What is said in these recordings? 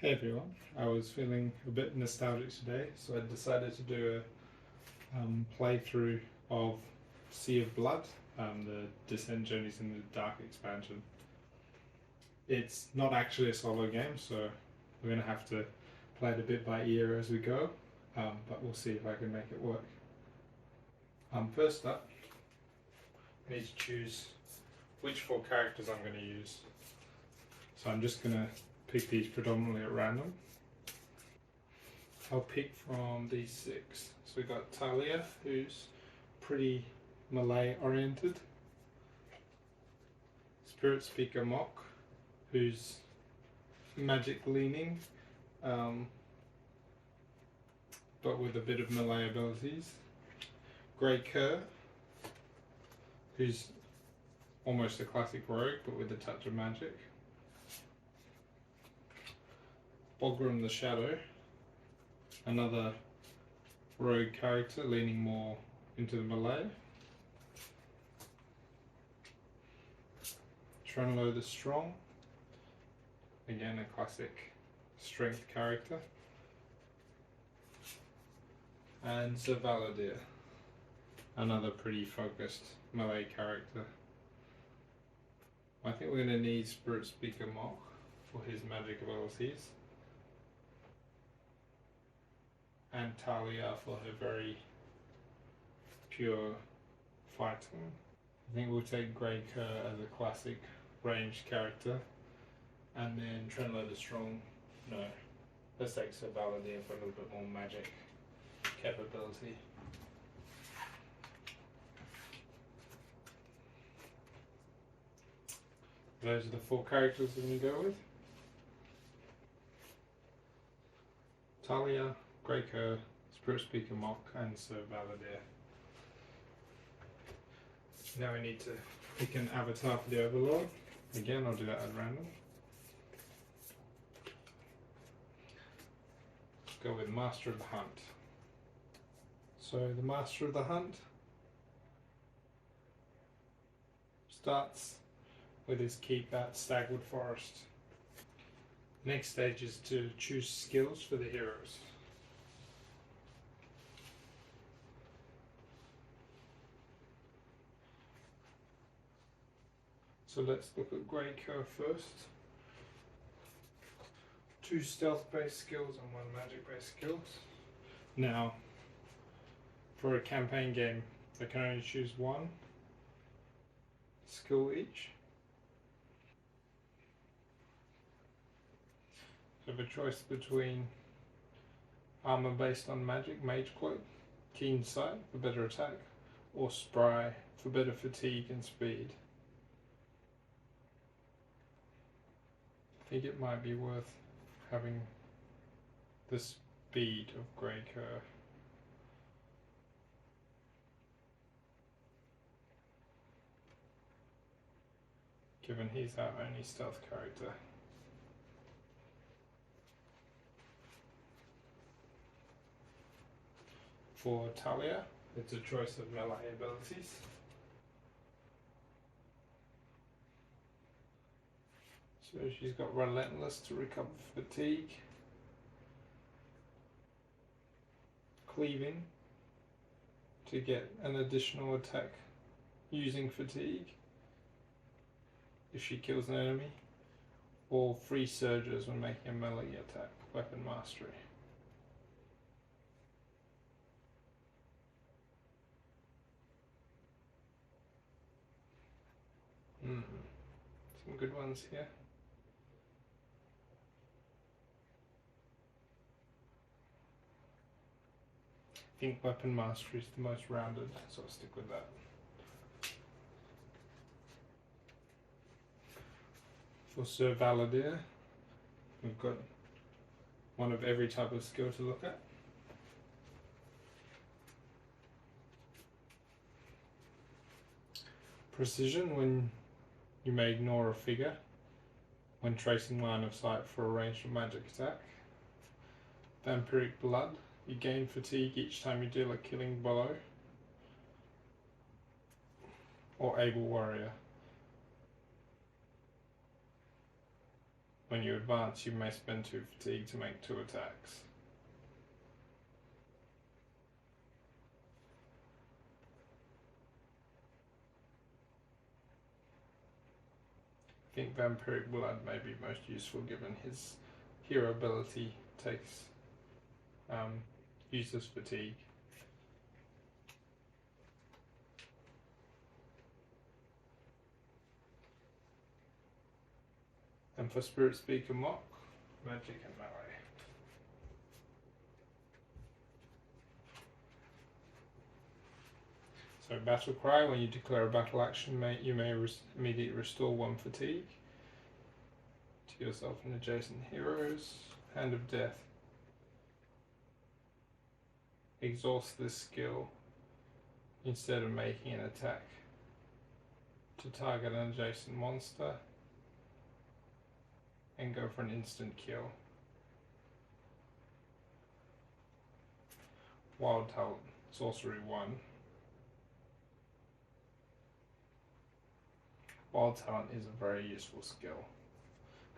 Hey everyone, I was feeling a bit nostalgic today, so I decided to do a playthrough of Sea of Blood, the Descent Journeys in the Dark expansion. It's not actually a solo game, so we're going to have to play it a bit by ear as we go, but we'll see if I can make it work. First up, I need to choose which 4 characters I'm going to use. So I'm just going to pick these predominantly at random. I'll pick from these 6. So we've got Talia, who's pretty Malay oriented. Spirit Speaker Mock, who's magic leaning, but with a bit of Malay abilities. Grey Kerr, who's almost a classic rogue, but with a touch of magic. Bogram the Shadow, another rogue character leaning more into the Malay. Trenlo the Strong, again a classic strength character. And Sir Valadir, another pretty focused Malay character. I think we're going to need Spirit Speaker Mock for his magic abilities. And Talia for her very pure fighting. I think we'll take Grey Kerr as a classic ranged character, and then Trenlo the Strong. No, let's take Sir Valadir for a little bit more magic capability. Those are the 4 characters I'm going to go with. Talia, Grey Kerr, Spirit Speaker Mock, and Sir Valadir. Now we need to pick an avatar for the Overlord. Again, I'll do that at random. Let's go with Master of the Hunt. So the Master of the Hunt starts with his keep at Stagwood Forest. Next stage is to choose skills for the heroes. So let's look at Grey Kerr first. 2 stealth-based skills and 1 magic-based skills. Now, for a campaign game, I can only choose 1 skill each. So I have a choice between armor based on magic, Mage Cloak, Keen Sight for better attack, or Spry for better fatigue and speed. I think it might be worth having the speed of Grey Kerr. Given he's our only stealth character. For Talia, it's a choice of melee abilities. So she's got Relentless to recover fatigue, Cleaving to get an additional attack using fatigue if she kills an enemy, or Free Surges when making a melee attack, Weapon Mastery. Some good ones here. I think Weapon Mastery is the most rounded, so I'll stick with that. For Sir Valadir, we've got 1 of every type of skill to look at. Precision, when you may ignore a figure when tracing line of sight for a ranged magic attack. Vampiric Blood, you gain fatigue each time you deal a killing blow. Or Able Warrior. when you advance, you may spend 2 fatigue to make 2 attacks. I think Vampiric Blood may be most useful given his hero ability takes uses fatigue. And for Spirit Speaker Mock, magic and melee. So Battle Cry, when you declare a battle action, you may immediately restore 1 fatigue to yourself and adjacent heroes. Hand of Death. Exhaust this skill instead of making an attack to target an adjacent monster and go for an instant kill. Wild Talent, Sorcery 1. Wild Talent is a very useful skill.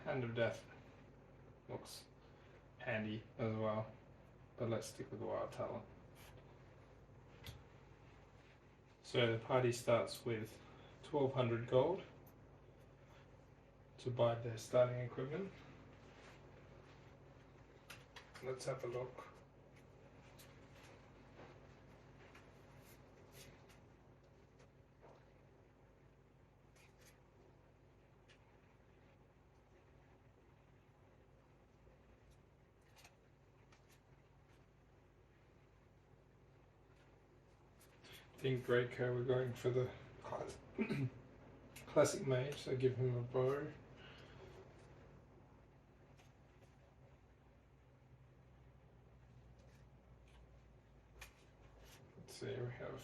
Hand of Death looks handy as well, but let's stick with Wild Talent. So the party starts with 1200 gold to buy their starting equipment. Let's have a look. I think Greatco, we're going for the classic mage, so give him a bow. Let's see, we have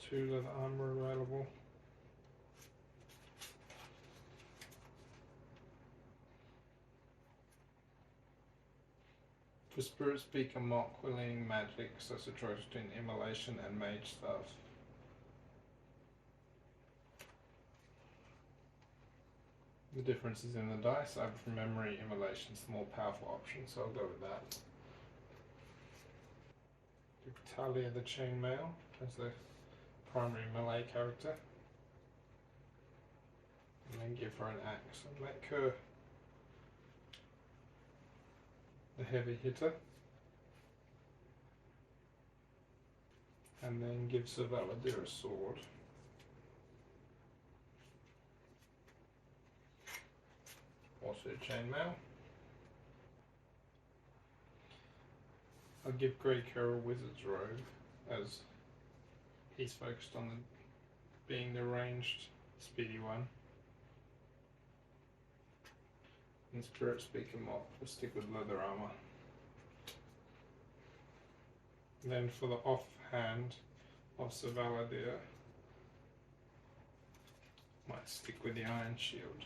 2 leather armor available. For Spirit Speaker Mock, we're leaning magic, so it's a choice between immolation and mage stuff. The difference is in the dice. From memory, immolation's the more powerful option, so I'll go with that. Give Talia the Chainmail as the primary melee character. And then give her an axe and make her the heavy hitter. And then give Cerridor a sword. Also chainmail. I'll give Greatco a wizard's robe as he's focused on being the ranged speedy one. And Spirit Speaker Mock, we'll stick with leather armor. And then for the offhand of Cerridor, might stick with the Iron Shield.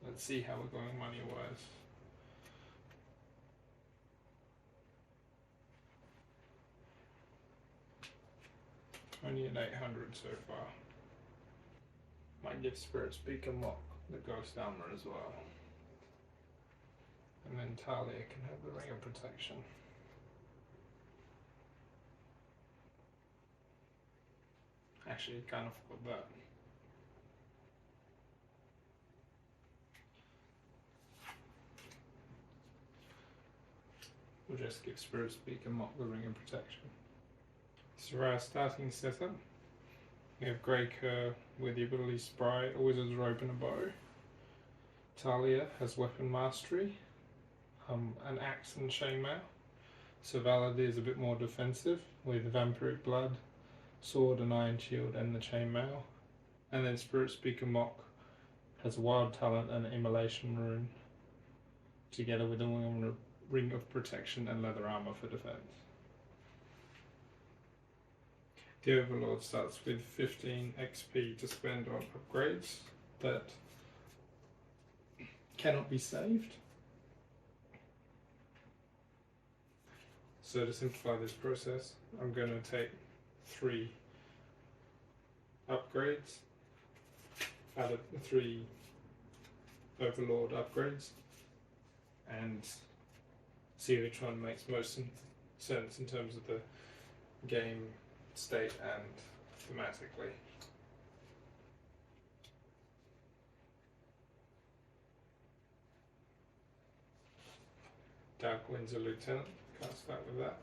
Let's see how we're going money wise. Only at 800 so far. Might give Spirit Speaker Mock the Ghost Armor as well. And then Talia can have the Ring of Protection. Actually, can't afford that. We'll just give Spirit Speaker Mock the Ring of Protection. So our starting setup, we have Greatco with the ability Spry, a wizard's robe and a bow. Talia has weapon mastery, an axe and chainmail. Cerridor is a bit more defensive with Vampiric Blood, sword and iron shield and the chainmail. And then Spirit Speaker Mock has Wild Talent and Immolation Rune, together with a Ring of Protection and leather armor for defense. The Overlord starts with 15 XP to spend on upgrades that cannot be saved. So to simplify this process, I'm going to take 3 upgrades, added 3 Overlord upgrades, and see which one makes most sense in terms of the game state and thematically. Dark Windsor Lieutenant, can't start with that.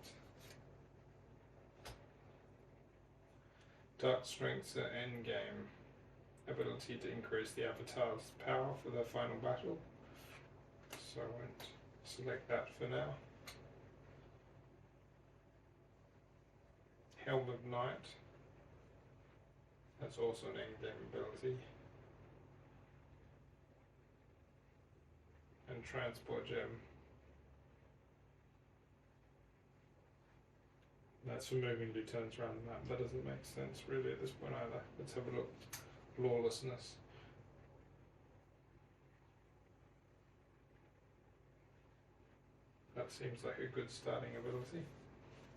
Dark Strength's at endgame. Ability to increase the avatar's power for their final battle. So I won't select that for now. Helm of Night. That's also an endgame ability. And Transport Gem. That's for moving lieutenants around the map. That doesn't make sense really at this point either. Let's have a look. Lawlessness. That seems like a good starting ability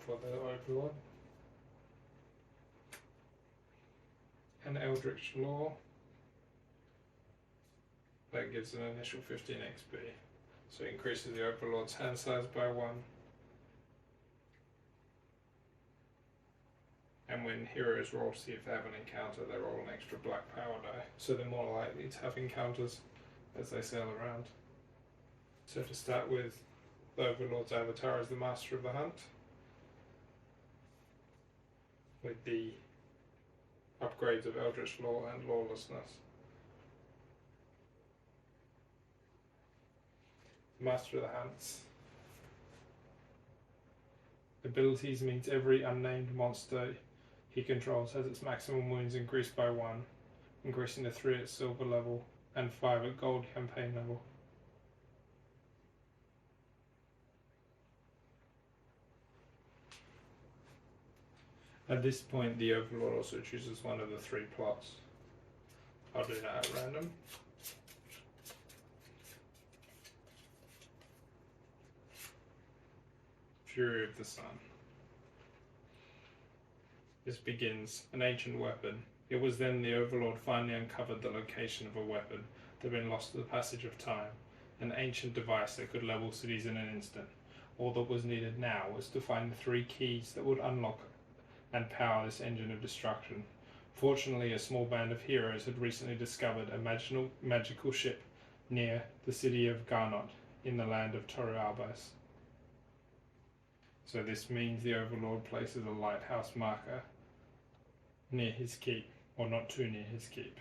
for the Overlord. And Eldritch Law. That gives an initial 15 XP. So it increases the Overlord's hand size by 1. And when heroes roll to see if they have an encounter, they roll an extra black power die. So they're more likely to have encounters as they sail around. So to start with, the Overlord's avatar is the Master of the Hunt, with the upgrades of Eldritch Law and Lawlessness. Master of the Hunt's abilities means every unnamed monster he controls has its maximum wounds increased by 1, increasing to 3 at silver level and 5 at gold campaign level. At this point, the Overlord also chooses one of the 3 plots. I'll do that at random. Fury of the Sun. This begins an ancient weapon. It was then the Overlord finally uncovered the location of a weapon that had been lost to the passage of time, an ancient device that could level cities in an instant. All that was needed now was to find the 3 keys that would unlock and power this engine of destruction. Fortunately, a small band of heroes had recently discovered a magical ship near the city of Gauntlet in the land of Torrealbas. So this means the Overlord places a lighthouse marker near his keep, or not too near his keep.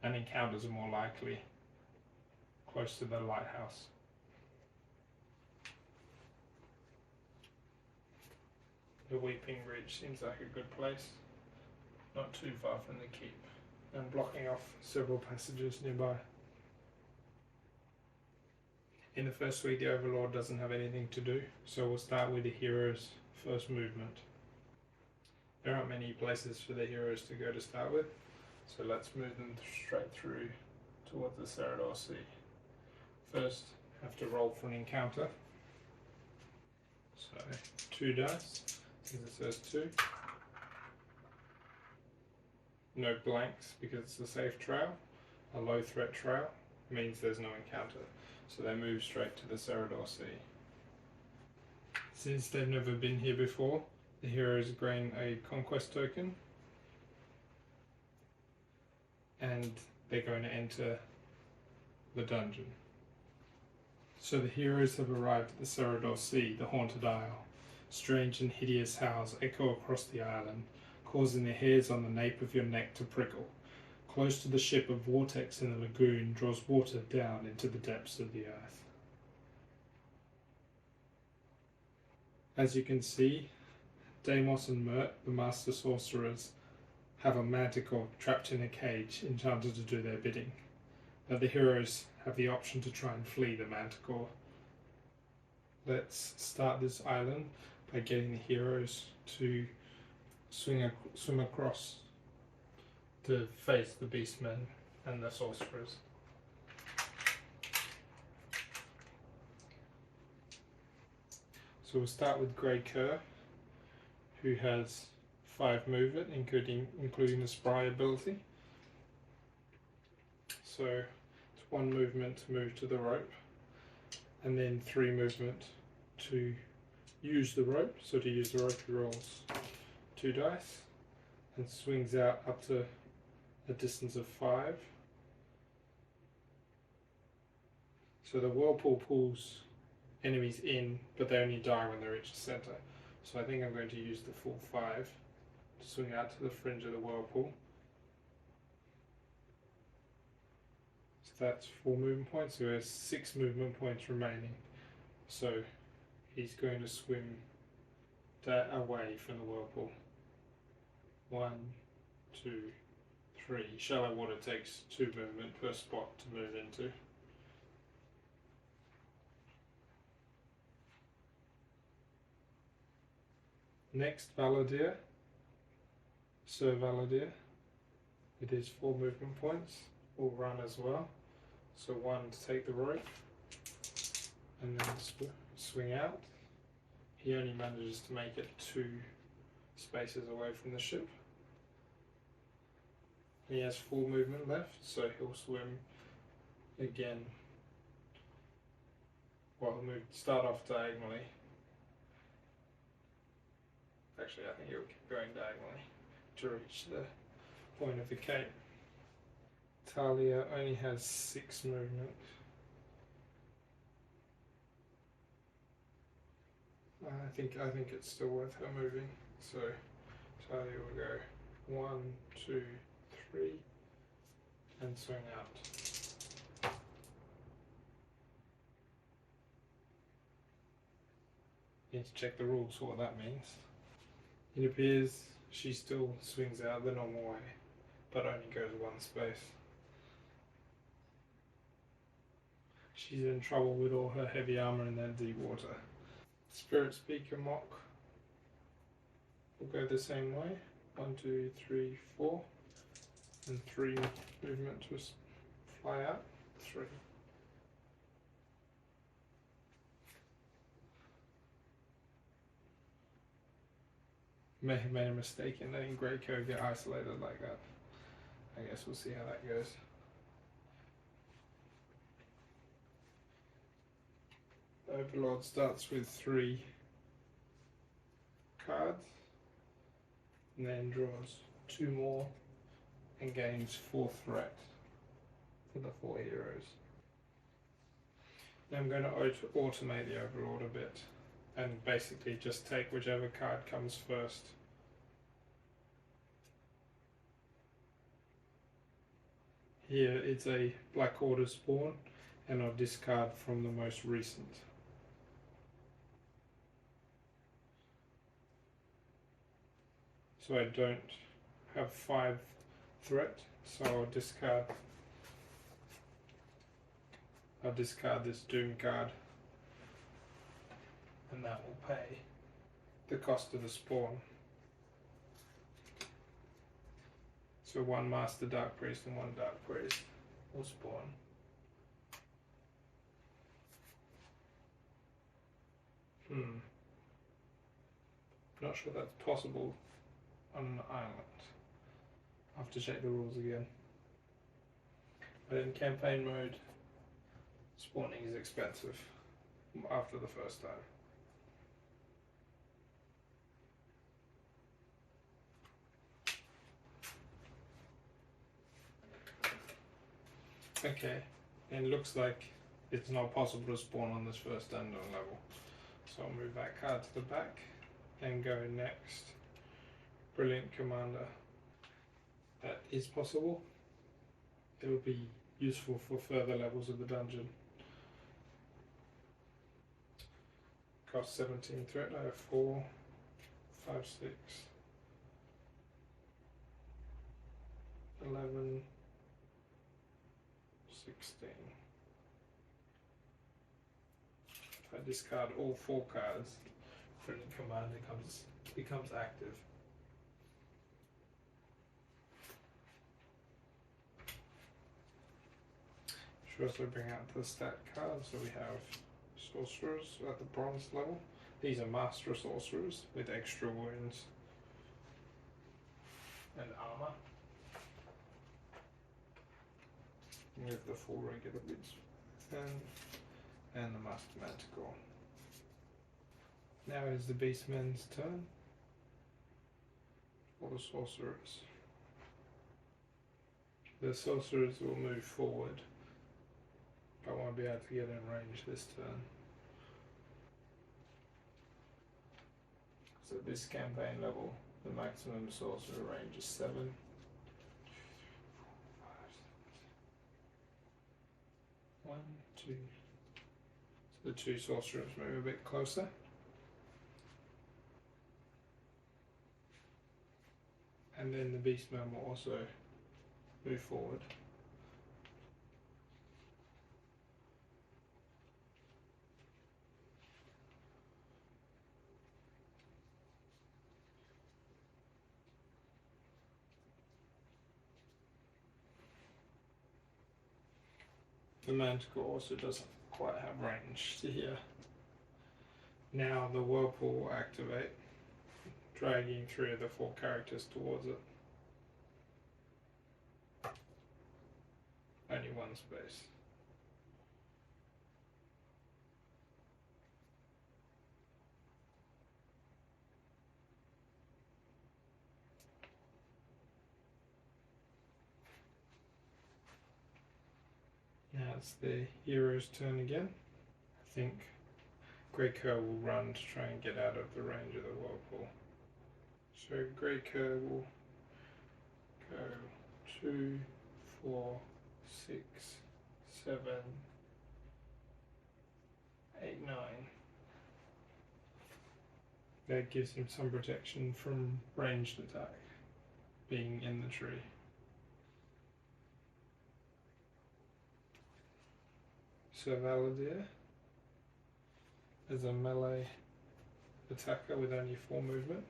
And encounters are more likely close to the lighthouse. The Weeping Ridge seems like a good place, not too far from the keep, and blocking off several passages nearby. In the first week, the Overlord doesn't have anything to do, so we'll start with the hero's first movement. There aren't many places for the heroes to go to start with, so let's move them straight through towards the Cerridor Sea. First, have to roll for an encounter. So, 2 dice. This is the first 2. No blanks because it's a safe trail. A low threat trail means there's no encounter. So they move straight to the Cerridor Sea. Since they've never been here before, the heroes gain a conquest token, and they're going to enter the dungeon. So the heroes have arrived at the Cerridor Sea, the Haunted Isle. Strange and hideous howls echo across the island, causing the hairs on the nape of your neck to prickle. Close to the ship, a vortex in the lagoon draws water down into the depths of the earth. As you can see, Deimos and Mert, the master sorcerers, have a manticore trapped in a cage, enchanted to do their bidding. But the heroes have the option to try and flee the manticore. Let's start this island by getting the heroes to swim across to face the beastmen and the sorcerers. So we'll start with Grey Kerr, who has 5 movement, including the spry ability. So it's 1 movement to move to the rope, and then 3 movement to use the rope. So to use the rope, he rolls 2 dice and swings out up to a distance of 5. So the whirlpool pulls enemies in, but they only die when they reach the center. So I think I'm going to use the full 5 to swing out to the fringe of the whirlpool. So that's 4 movement points, so he has 6 movement points remaining. So he's going to swim that away from the whirlpool. 1, 2, 3. Shallow water takes 2 movement per spot to move into. Next, Valadier, Sir Valadier, it is 4 movement points, will run as well. So 1 to take the rope, and then swing out. He only manages to make it 2 spaces away from the ship. He has 4 movement left, so he'll swim again. Well, he'll start off diagonally. Actually, I think he'll keep going diagonally to reach the point of the cape. Talia only has 6 movement. I think it's still worth her moving. So Talia will go 1, 2, 3, and swing out. Need to check the rules for what that means. It appears she still swings out the normal way, but only goes 1 space. She's in trouble with all her heavy armor in that deep water. Spirit Speaker Mock will go the same way. 1, 2, 3, 4, and 3 movement to fly out. 3. May have made a mistake in letting Greycoat get isolated like that. I guess we'll see how that goes. Overlord starts with 3 cards, and then draws 2 more and gains 4 threat for the 4 heroes. Now I'm going to automate the Overlord a bit and basically just take whichever card comes first. Here it's a Black Order spawn, and I'll discard from the most recent. So I don't have 5 threat, so I'll discard this Doom card, and that will pay the cost of the spawn. So 1 Master Dark Priest and 1 Dark Priest will spawn. Not sure that's possible on an island. I'll have to check the rules again. But in campaign mode, spawning is expensive after the first time. Okay, and it looks like it's not possible to spawn on this first unknown level. So I'll move that card to the back and go next. Brilliant Commander. That is possible. It will be useful for further levels of the dungeon. Cost 17 threat, I have 4, 5, 6, 11, 16. If I discard all 4 cards, Brilliant Commander becomes active. Should also bring out the stat cards. So we have sorcerers at the bronze level. These are master sorcerers with extra wounds. and armor. We have the 4 regular beastmen and the Master Manticore. Now is the beastmen's turn, or the sorcerers. The sorcerers will move forward, but won't be able to get in range this turn. So this campaign level, the maximum sorcerer range is 7. 1, 2. So the 2 sorcerers move a bit closer. And then the beastmen will also move forward. The Manticore also doesn't quite have range to here. Now the Whirlpool will activate, dragging 3 of the 4 characters towards it. Only 1 space. Now it's the hero's turn again. I think Grey Kerr will run to try and get out of the range of the Whirlpool. So Grey Kerr will go 2, 4, 6, 7, 8, 9. That gives him some protection from ranged attack, being in the tree. So Valadier is a melee attacker with only 4 movement.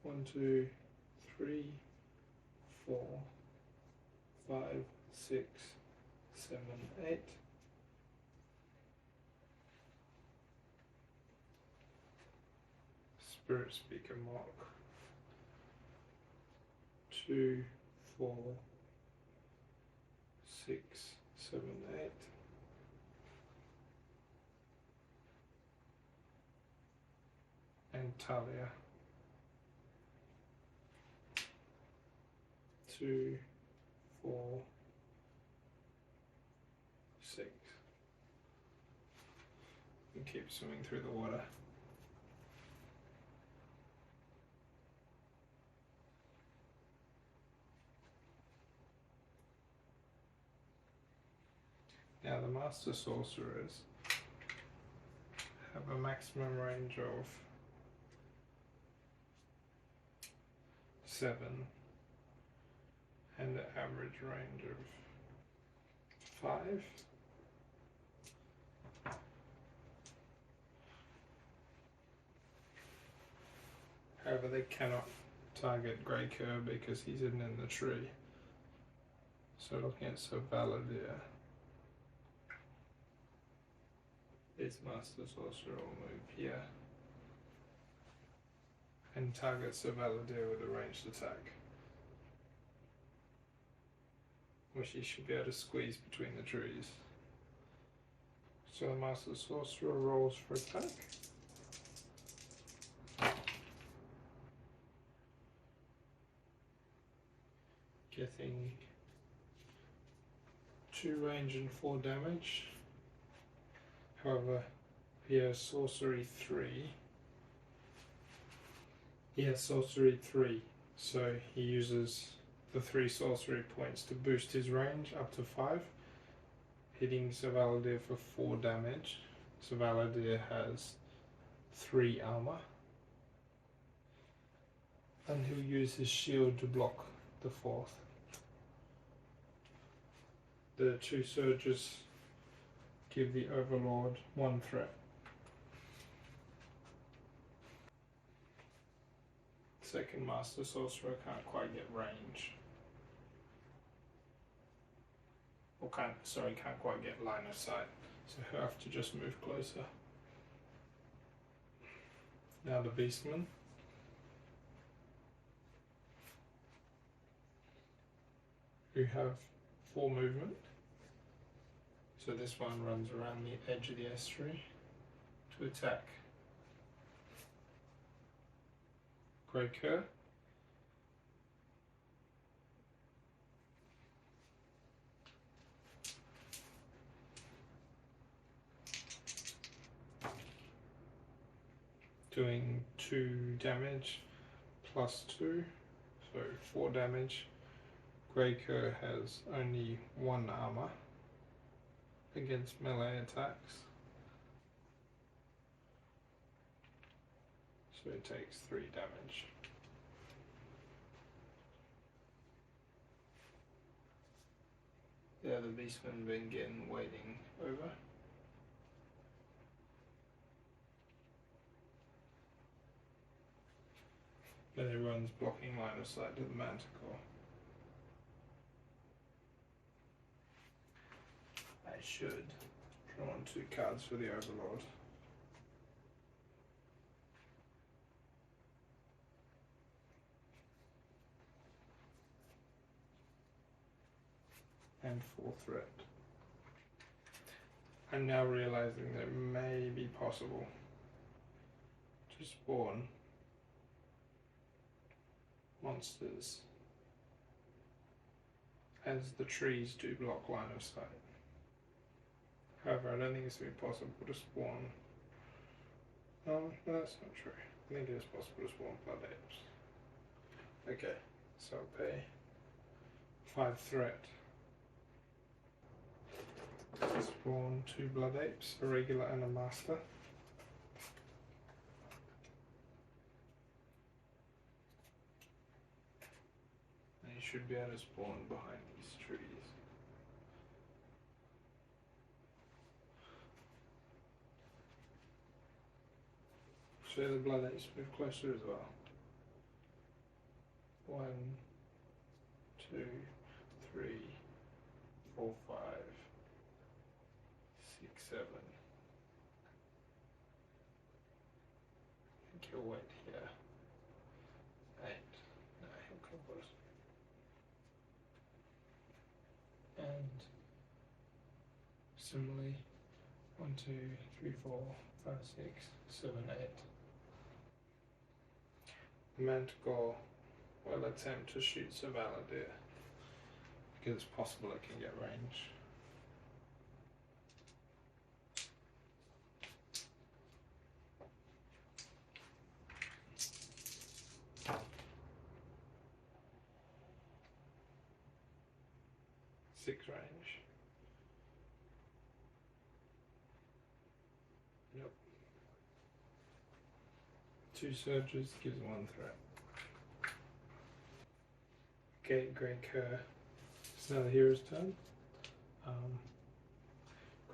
1, 2, 3, 4, 5, 6, 7, 8. Spirit Speaker Mark. 2, 4, 6, 7, 8. And Talia. 2, 4, 6. And keep swimming through the water. Now the Master Sorcerers have a maximum range of 7 and an average range of 5. However, they cannot target Grey Kerr because he's hidden in the tree. So looking at Sir Valadier, this Master Sorcerer will move here and target Sir Valadier with a ranged attack, which he should be able to squeeze between the trees. So the Master Sorcerer rolls for attack. Getting 2 range and 4 damage. However, he has sorcery 3. He has sorcery 3, so he uses the 3 sorcery points to boost his range up to 5, hitting Sir Valadier for 4 damage. Sir Valadier has 3 armor, and he'll use his shield to block the 4th. The 2 surges give the Overlord 1 threat. Second Master Sorcerer can't quite get range. Or can't quite get line of sight, so he'll have to just move closer. Now the Beastman. who have 4 movement. So this one runs around the edge of the estuary to attack Grey Cur. Doing 2 damage plus 2, so 4 damage. Grey Cur has only 1 armor against melee attacks, so it takes 3 damage. The other beastman been getting waiting over. But everyone's blocking line of sight to the manticore. I should draw on 2 cards for the Overlord. And 4 threat. I'm now realizing that it may be possible to spawn monsters as the trees do block line of sight. However, I don't think it's going to be possible to spawn. No, that's not true. I think it is possible to spawn blood apes. Okay, so I'll pay 5 threat. Spawn 2 blood apes, a regular and a master. And you should be able to spawn behind these trees. So the blood apes move closer as well. 1, 2, 3, 4, 5, 6, 7. I think he'll wait here. 8. No, he'll come close. And similarly, 1, 2, 3, 4, 5, 6, 7, 8. The manticore will attempt to shoot Cerridor because it's possible it can get range. Six range. Nope. 2 surges gives 1 threat. Okay, Grey Cur. It's now the hero's turn.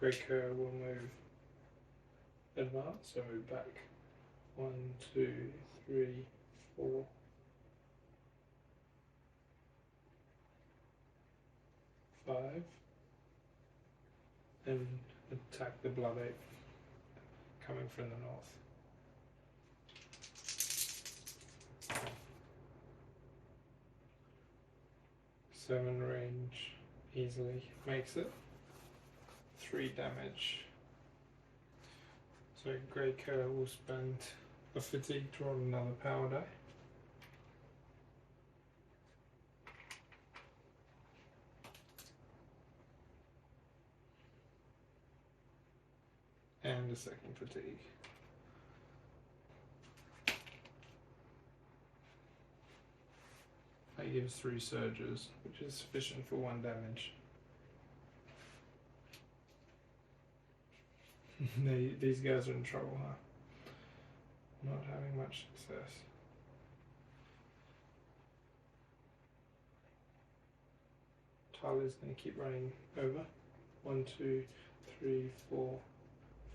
Grey Cur will move advance, so move back. 1, 2, 3, 4. 5. And attack the blood ape coming from the north. Seven range easily makes it. 3 damage. So Grey Cur will spend a fatigue to roll another power die. And a second fatigue. That gives 3 surges, which is sufficient for 1 damage. These guys are in trouble, huh? Not having much success. Tyler's going to keep running over. 1, 2, 3, 4,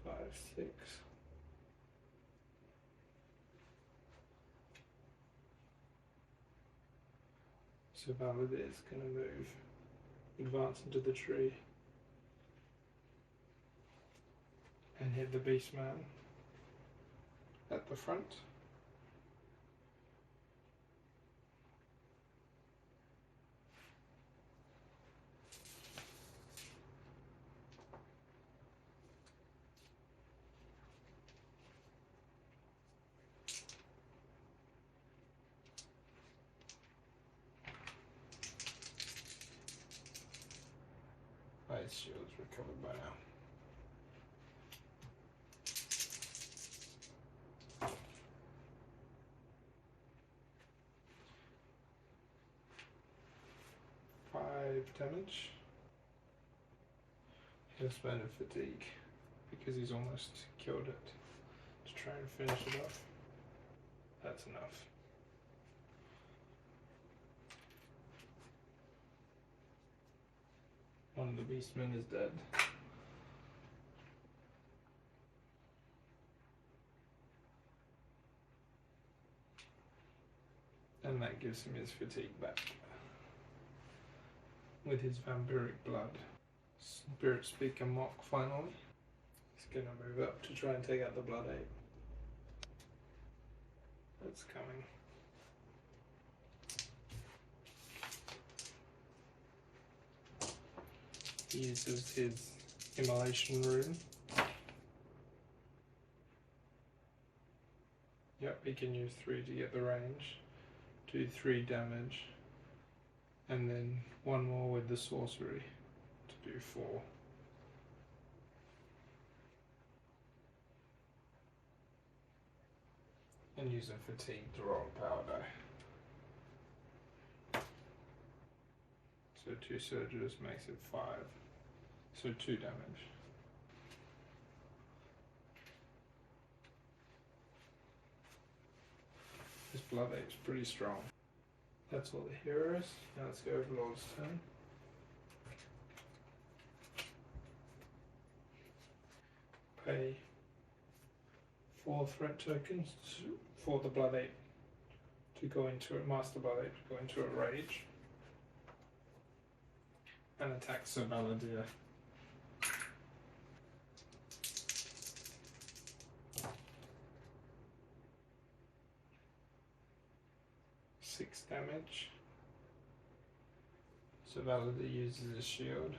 5, 6. So Valid is going to move, advance into the tree, and hit the beastman at the front. his shield's recovered by now. Damage. He'll spend a fatigue because he's almost killed it to try and finish it off. That's enough. One of the beastmen is dead. And that gives him his fatigue back. With his vampiric blood. Spirit Speaker Mock finally. He's gonna move up to try and take out the Blood Ape. That's coming. He uses his Immolation rune. Yep, he can use 3 to get the range. Do 3 damage. And then 1 more with the sorcery to do 4. And use a fatigue to roll a power die. So 2 surges makes it 5. So 2 damage. This Blood Ape's pretty strong. That's all the heroes. Now let's go over Lord's turn. Pay 4 threat tokens for the Blood Ape to go into a Master Blood Ape to go into a rage. And attack Sir Valadier. Damage. So Valadier uses a shield.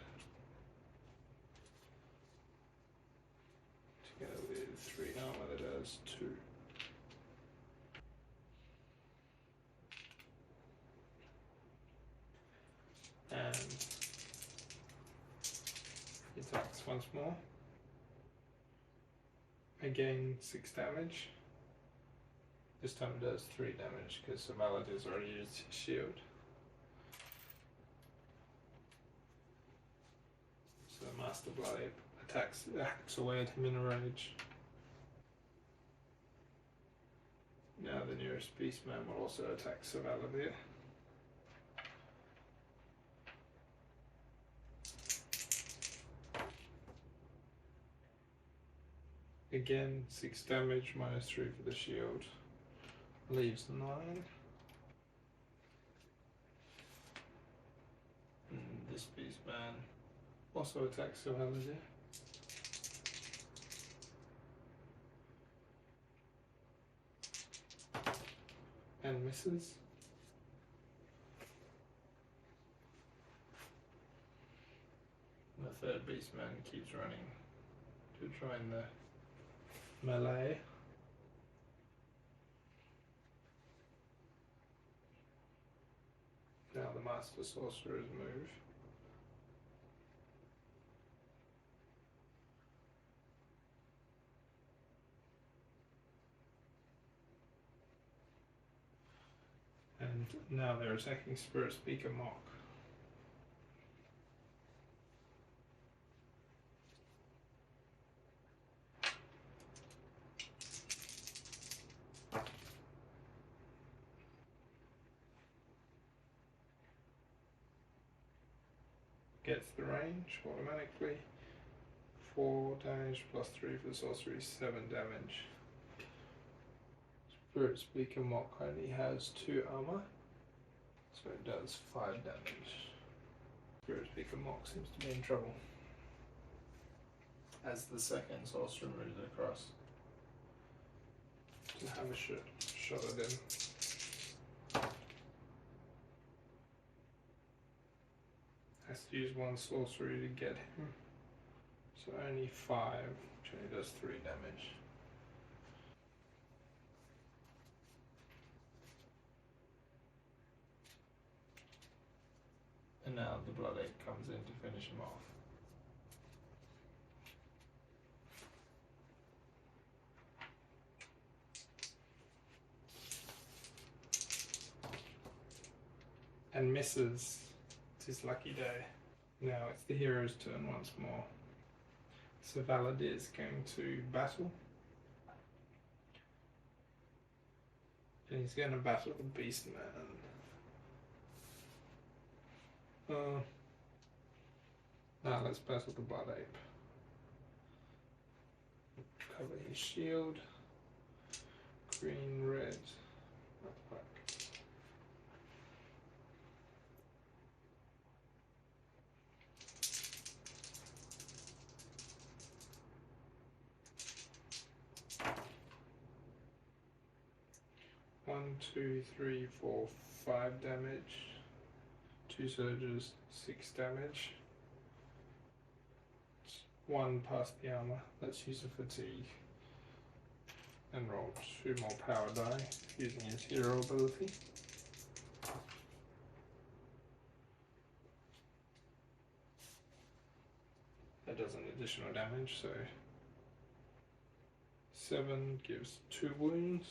Together with 3 armor that does 2. And he attacks once more. Again 6 damage. This time it does 3 damage because Sir Valadier's already used his shield. So the Master Blood Ape hacks away at him in a rage. Now the nearest Beastman will also attack Sir Valadier. Again 6 damage minus 3 for the shield. Leaves 9. And this Beastman also attacks Sir Valadier. And misses. And the third Beastman keeps running to join the melee. Now the Master Sorcerer's move. And now they're attacking Spirit Speaker Mock. Gets the range automatically. 4 damage plus 3 for sorcery, 7 damage. Spirit Speaker Mock only has 2 armor, so it does 5 damage. Spirit Speaker Mock seems to be in trouble as the second sorcerer moves across to have a shot at him. Has to use 1 sorcery to get him, so only 5, which only does 3 damage. And now the Blood Ape comes in to finish him off. and misses. It's his lucky day. Now it's the hero's turn once more. So Valadir is going to battle. And he's going to battle the Beastman. Now let's battle the Blood Ape. Cover his shield. Green, red, black. One, two, three, four, 5 damage. 2 surges, 6 damage. 1 past the armor. Let's use a fatigue. And roll 2 more power die using his hero ability. That does an additional damage, so 7 gives 2 wounds.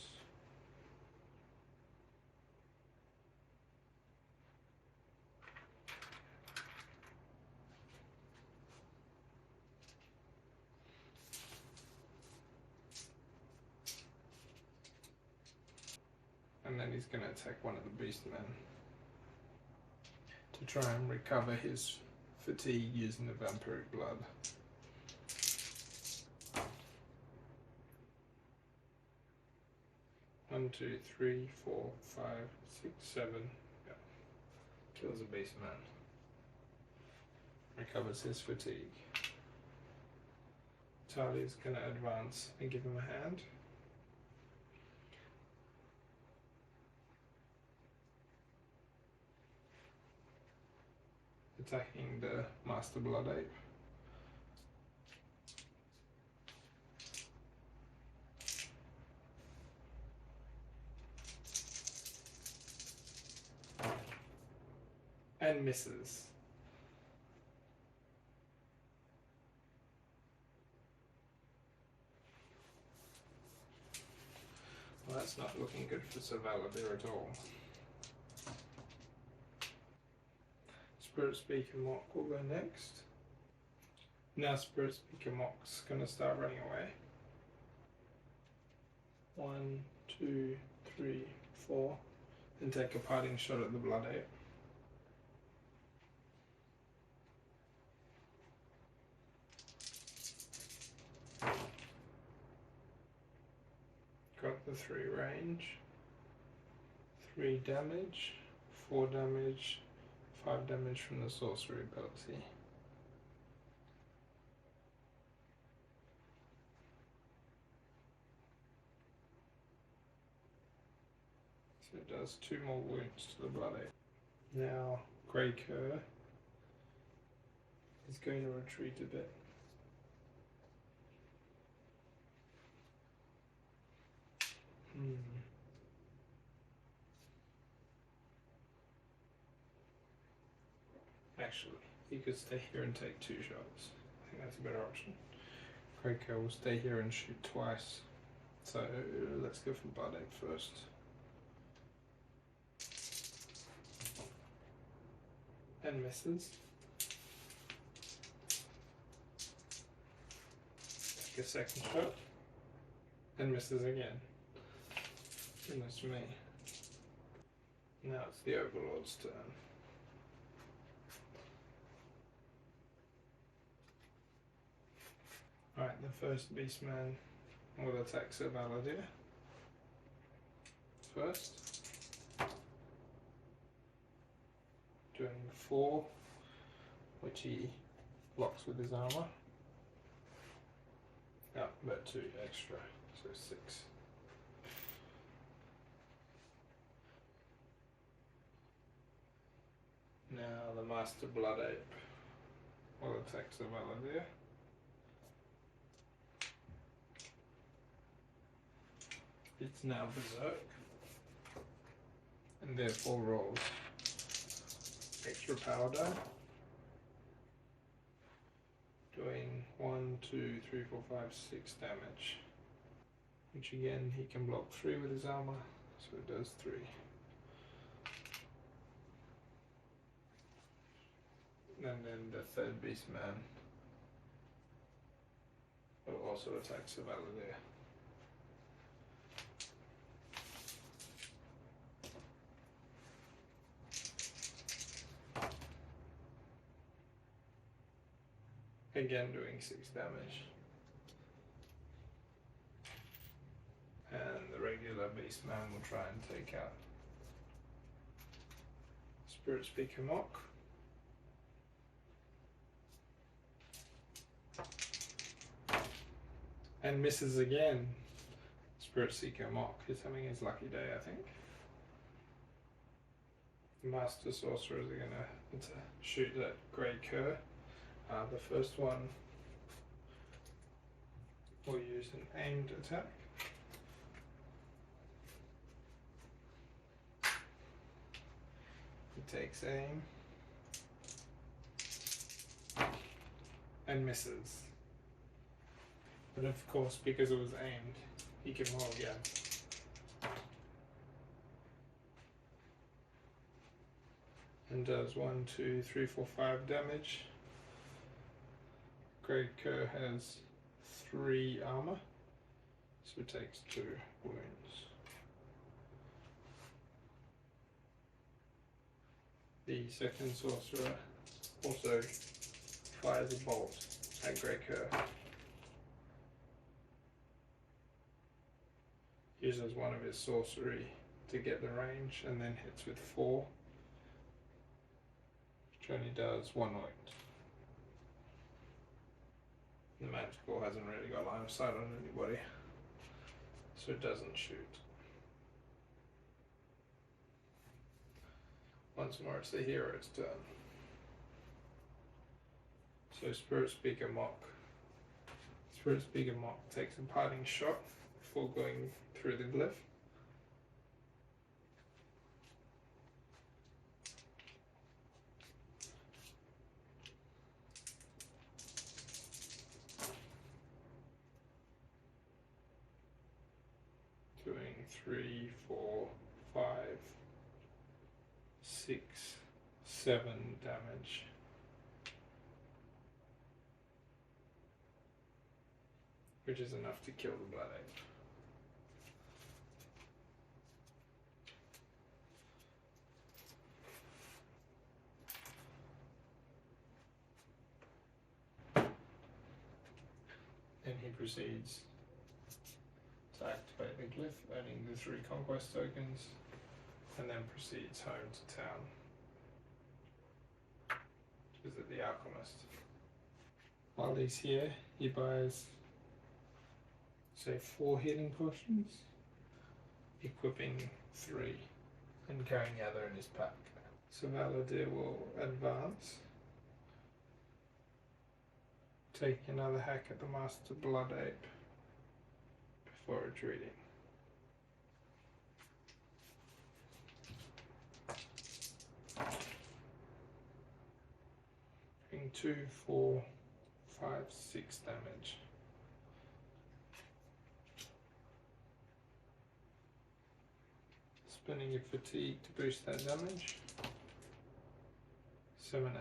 And then he's going to attack one of the Beastmen to try and recover his fatigue using the vampiric blood. One, two, three, 4, 5, 6, 7. Yeah. Kills a Beastman. Recovers his fatigue. Talia's going to advance and give him a hand. Attacking the Master Blood Ape. And misses. Well, that's not looking good for Sir Valadir at all. Spirit Speaker Mock will go next. Now Spirit Speaker Mock's going to start running away. 1, 2, 3, 4. And take a parting shot at the Blood Ape. Got the 3 range. 3 damage. 4 damage. 5 damage from the sorcery ability. So it does 2 more wounds to the Blood Ape. Now Grey Cur is going to retreat a bit. Actually, he could stay here and take 2 shots. I think that's a better option. Grey Cur will stay here and shoot twice. So let's go for Blood Ape first. And misses. Take a second shot. And misses again. Goodness me. Now it's the Overlord's turn. Right, the first Beastman will attack Sir Valadir first. Doing 4, which he blocks with his armor. Oh, but 2 extra, so 6. Now the Master Blood Ape will attack Sir Valadir. It's now berserk, and therefore rolls extra power die, doing 1, 2, 3, 4, 5, 6 damage, which again he can block 3 with his armor, so it does 3. And then the third beast man will also attack Cerridor there. Again doing 6 damage. And the regular beast man will try and take out Spirit Speaker Mock. And misses again. Spirit Seeker Mock is having his lucky day, I think. The Master Sorcerers are going to shoot that Grey Cur. The first one will use an aimed attack. He takes aim and misses. But of course, because it was aimed, he can roll again. And does 1, 2, 3, 4, 5 damage. Grey Cur has 3 armor, so it takes 2 wounds. The second sorcerer also fires a bolt at Grey Cur. Uses one of his sorcery to get the range and then hits with 4, which only does 1 wound. The magical hasn't really got line of sight on anybody, so it doesn't shoot. Once more it's the hero's turn. So Spirit Speaker Mock. Spirit Speaker Mock takes a parting shot before going through the glyph. Doing 3, 4, 5, 6, 7 damage. Which is enough to kill the Blood Ape. And he proceeds to activate the glyph, earning the 3 conquest tokens, and then proceeds home to town to visit the alchemist. While he's here, he buys, say, 4 healing potions, equipping 3 and carrying the other in his pack. So Valadir will advance, take another hack at the Master Blood Ape before retreating. Doing 2, 4, 5, 6 damage. Spending your fatigue to boost that damage. 7, 8.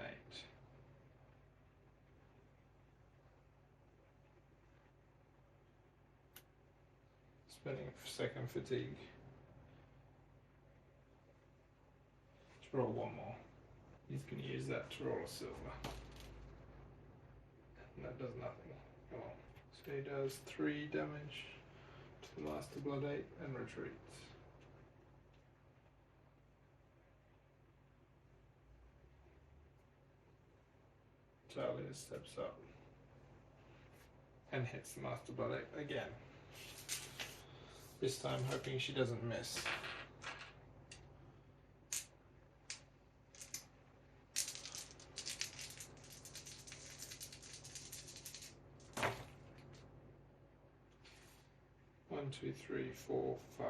Spending a second fatigue. Let's roll 1 more. He's going to use that to roll a silver. And that does nothing. Come on. So he does 3 damage to the Master Blood Ape and retreats. Talia steps up and hits the Master Blood Ape again. This time hoping she doesn't miss. One, 2, 3, 4, 5,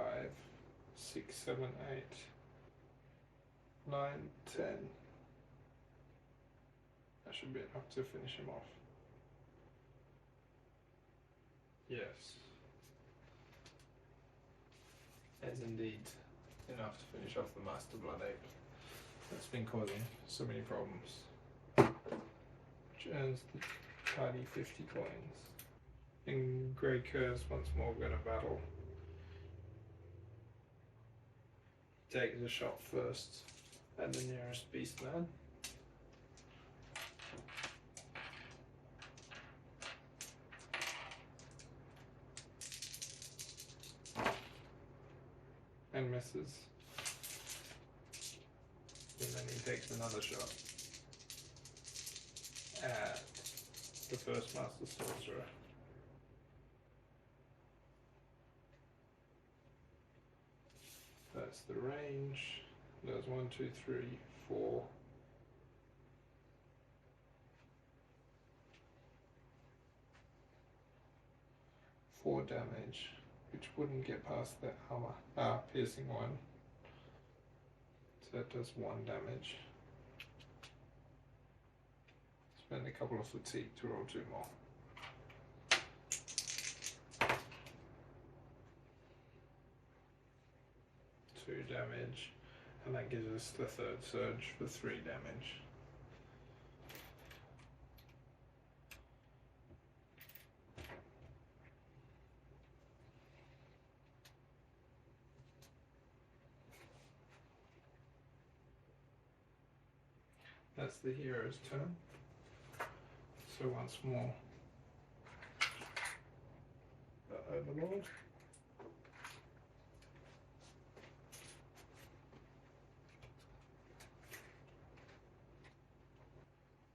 6, 7, 8, 9, 10. That should be enough to finish him off. Yes. That's indeed enough to finish off the Master Blood Ape that's been causing so many problems. which earns the tidy 50 coins. And grey curs once more going to battle. Takes a shot first at the nearest beastman. And misses. And then he takes another shot at the first Master Sorcerer. That's the range. There's 1, 2, 3, 4. 4 damage, which wouldn't get past the armor. Piercing 1. So that does 1 damage. Spend a couple of fatigue to roll 2 more. Damage, and that gives us the third surge for 3 damage. That's the hero's turn. So once more, the Overlord.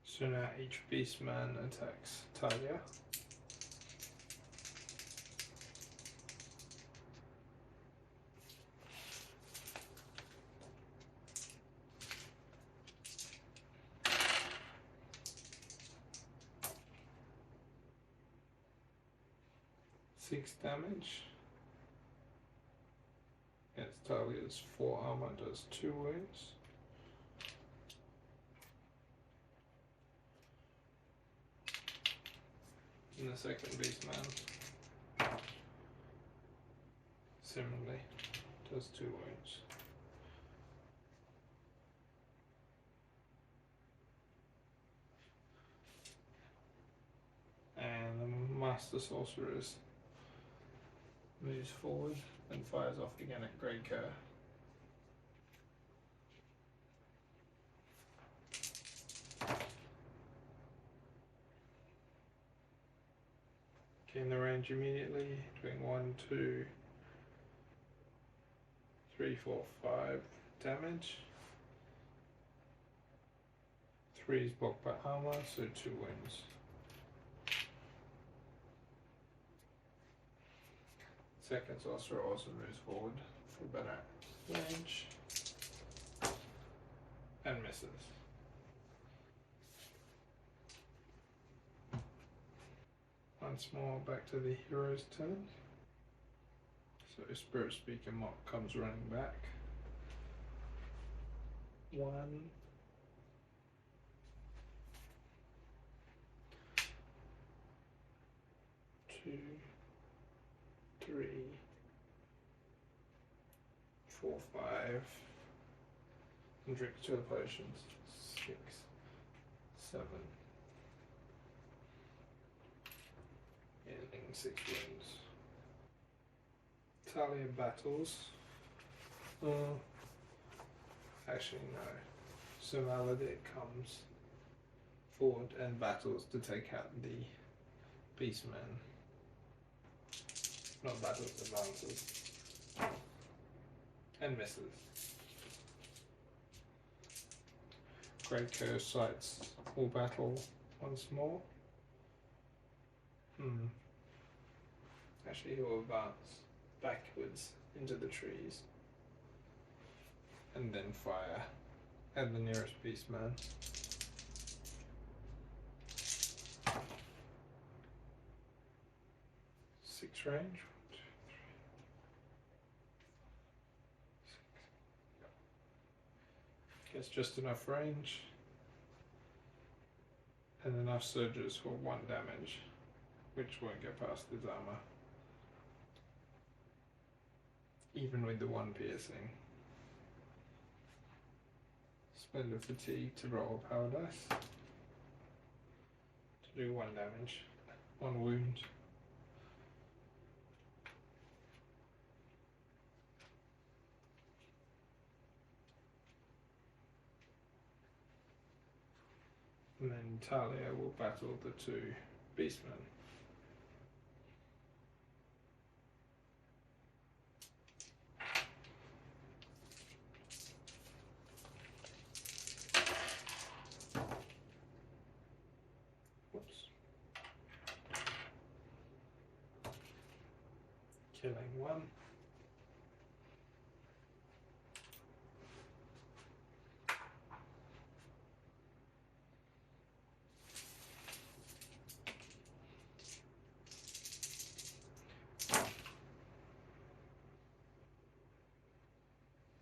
So now each beastman attacks Talia. Six damage. Yes, Talia's 4 armor does 2 wounds. And the second beastman similarly does 2 wounds. And the Master Sorceress moves forward and fires off again at Grey Cur. In the range immediately, doing 1, 2, 3, 4, 5 damage. 3 is blocked by armor, so 2 wounds. Second sorcerer also moves forward for better range and misses. Once more, back to the hero's turn. So Spirit Speaker Mock comes running back. 1, 2, 3, 4, 5. And drink 2 of the potions. 6, 7. Ending 6 wounds. Talia battles. Actually, no. So Maledict comes forward and battles to take out the Beastman. Not battles, advances. And misses. Great Curse sights will battle once more. Actually, he'll advance backwards into the trees and then fire at the nearest beastman. Six range. 1, 2, 3, 6. Gets just enough range and enough surges for 1 damage, which won't get past his armor, even with the 1 piercing. Spend a fatigue to roll a power dice. Do 1 damage, 1 wound. And then Talia will battle the 2 beastmen. Whoops. Killing 1.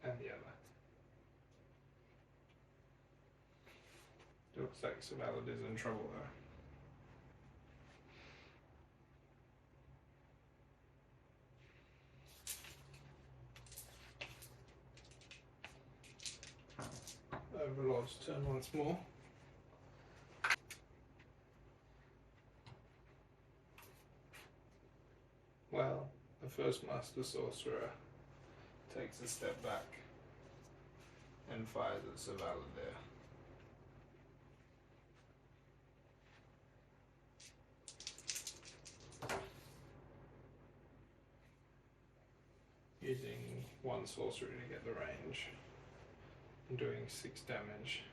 And the other. Looks like Savalid is in trouble though. Overlord's turn once more. Well, the first Master Sorcerer takes a step back and fires at Savaladir. Using 1 sorcery to get the range and doing 6 damage,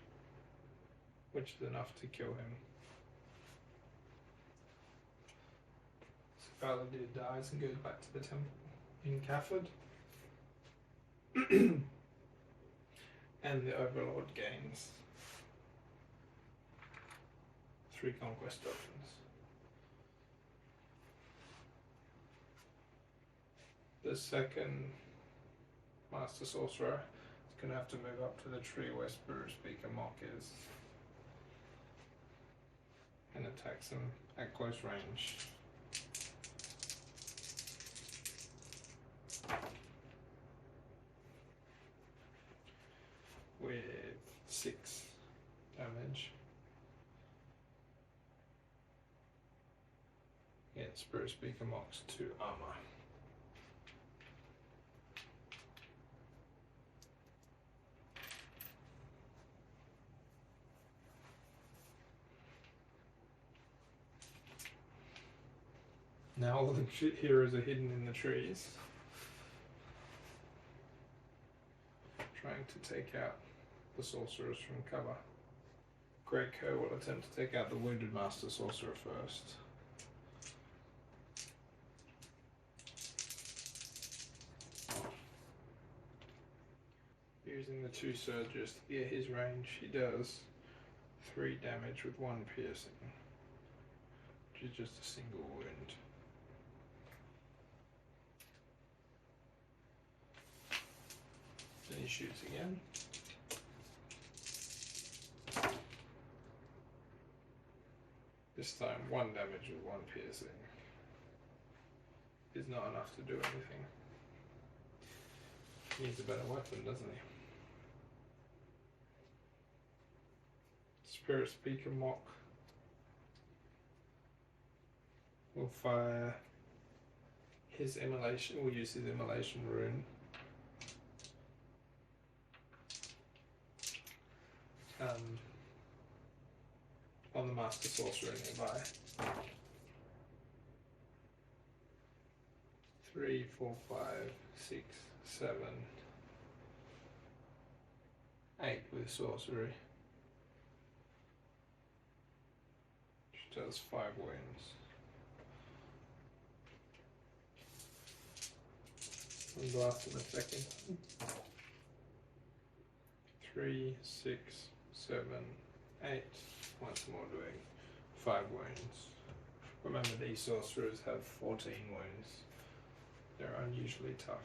which is enough to kill him. Savaladir dies and goes back to the temple in Cafford. And the Overlord gains 3 conquest tokens. The second Master Sorcerer is going to have to move up to the tree where Spirit Speaker Mock is and attacks him at close range. With 6 damage. Against Spirit Speaker Mock's 2 armor. Now all the heroes are hidden in the trees, trying to take out the sorcerers from cover. Grey Kerr will attempt to take out the wounded Master Sorcerer first. Using the 2 surges to get his range, he does 3 damage with 1 piercing, which is just a single wound. Then he shoots again. This time 1 damage with 1 piercing is not enough to do anything. He needs a better weapon, doesn't he? Spirit Speaker Mock will fire his immolation, will use his immolation rune. On the Master Sorcerer nearby. 3, 4, 5, 6, 7, 8 with sorcery. Which does 5 wounds. And blast him a second. 3, 6, 7, 8. Once more doing 5 wounds. Remember, these sorcerers have 14 wounds. They're unusually tough.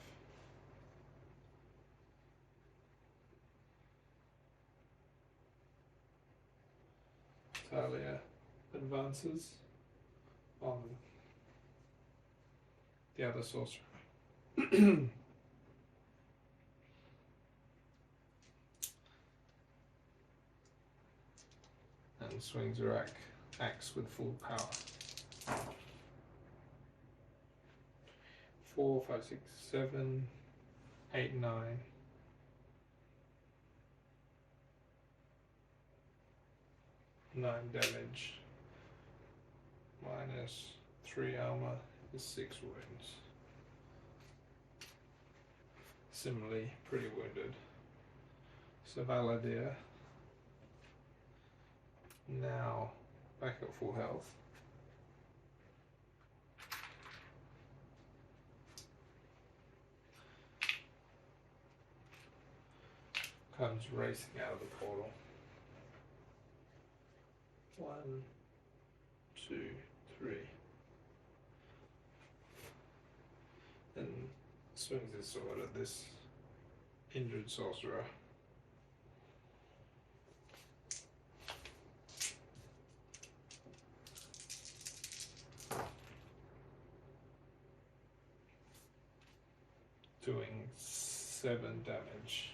Talia advances on the other sorcerer. And swings a rack axe with full power. 4, 5, 6, 7, 8, 9. Nine damage. Minus 3 armor is 6 wounds. Similarly, pretty wounded. So Valadir, now back at full health. Comes racing out of the portal. 1, 2, 3. And swings his sword at this injured sorcerer. Doing 7 damage.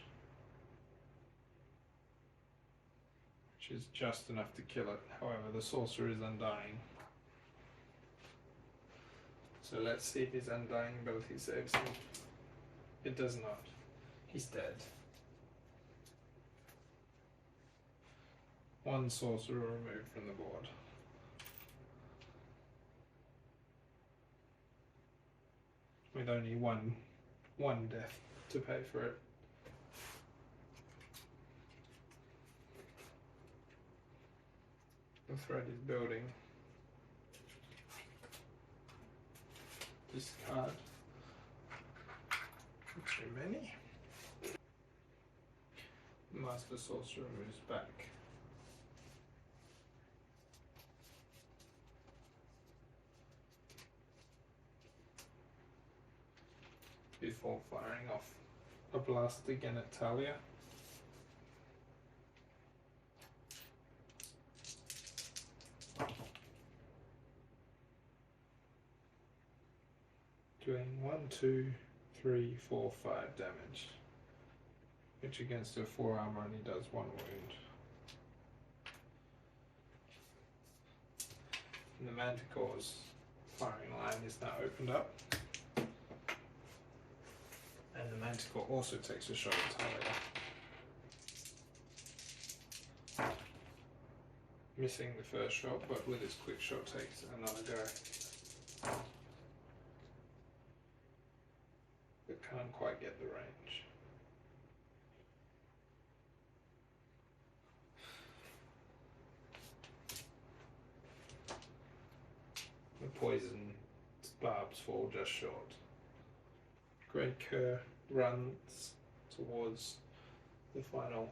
Which is just enough to kill it. However, the sorcerer is undying. So let's see if his undying ability saves him. It does not. He's dead. 1 sorcerer removed from the board. With only one death to pay for it. The thread is building. Discard. Too many. Master Sorcerer moves back. Before firing off a blast again at Talia. Doing 1, 2, 3, 4, 5 damage, which against her 4 armor only does 1 wound. And the Manticore's firing line is now opened up. And the Manticore also takes a shot at Talia. Missing the first shot, but with its quick shot takes another go. But can't quite get the range. The poison barbs fall just short. Great Kerr runs towards the final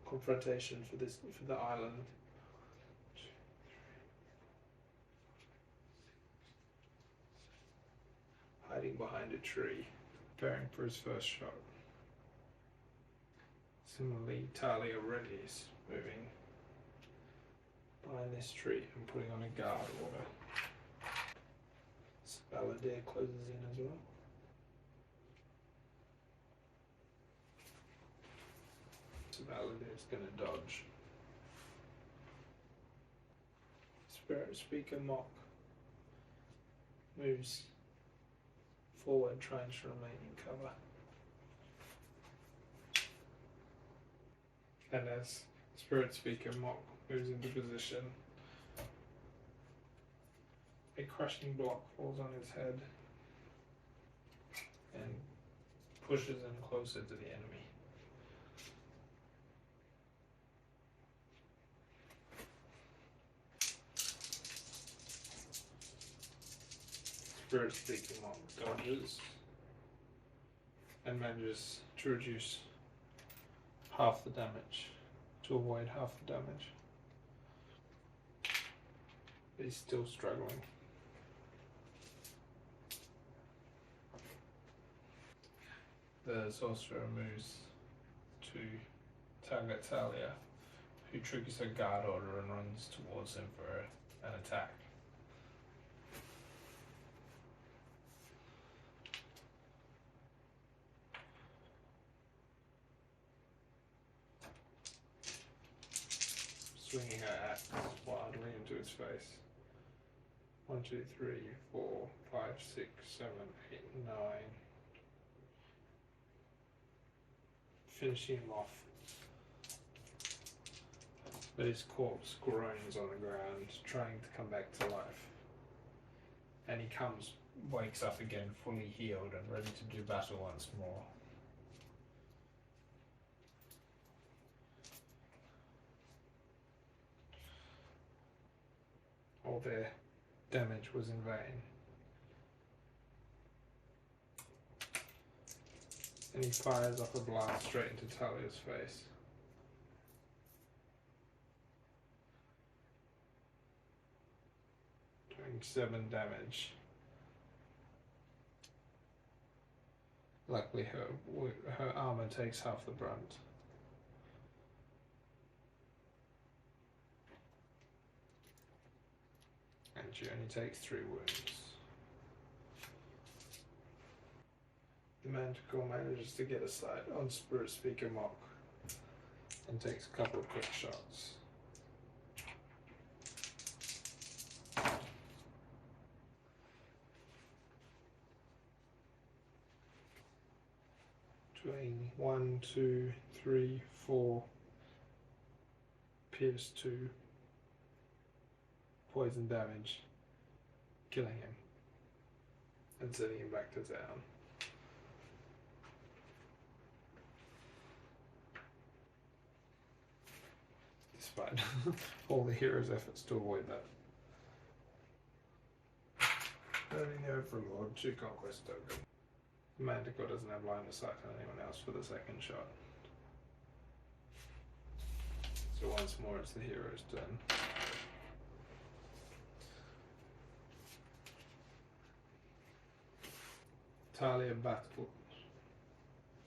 confrontation for the island. 2, 3, hiding behind a tree, preparing for his first shot. Similarly, Talia readies, moving behind this tree and putting on a guard order. Valadir closes in as well. So Valadir's going to dodge. Spirit Speaker Mock moves forward, trying to remain in cover. And as Spirit Speaker Mock moves into position, a crushing block falls on his head and pushes him closer to the enemy. Spirit Speaker Monk dodges and manages to reduce half the damage, to avoid half the damage. But he's still struggling. The sorcerer moves to target Talia, who triggers her guard order and runs towards him for an attack. flinging her axe wildly into his face. 1, 2, 3, 4, 5, 6, 7, 8, 9. Finishing him off. But his corpse groans on the ground, trying to come back to life. And he wakes up again, fully healed and ready to do battle once more. All their damage was in vain. And he fires off a blast straight into Talia's face. Doing 7 damage. Luckily her armor takes half the brunt. And she only takes 3 wounds. The Manticore manages to get a sight on Spirit Speaker Mock and takes a couple of quick shots. Doing 1, 2, 3, 4, pierce 2, poison damage, killing him and sending him back to town. Despite all the hero's efforts to avoid that. Earning the Overlord, 2 conquest tokens. Manticore doesn't have line of sight on anyone else for the second shot. So once more it's the hero's turn. Talia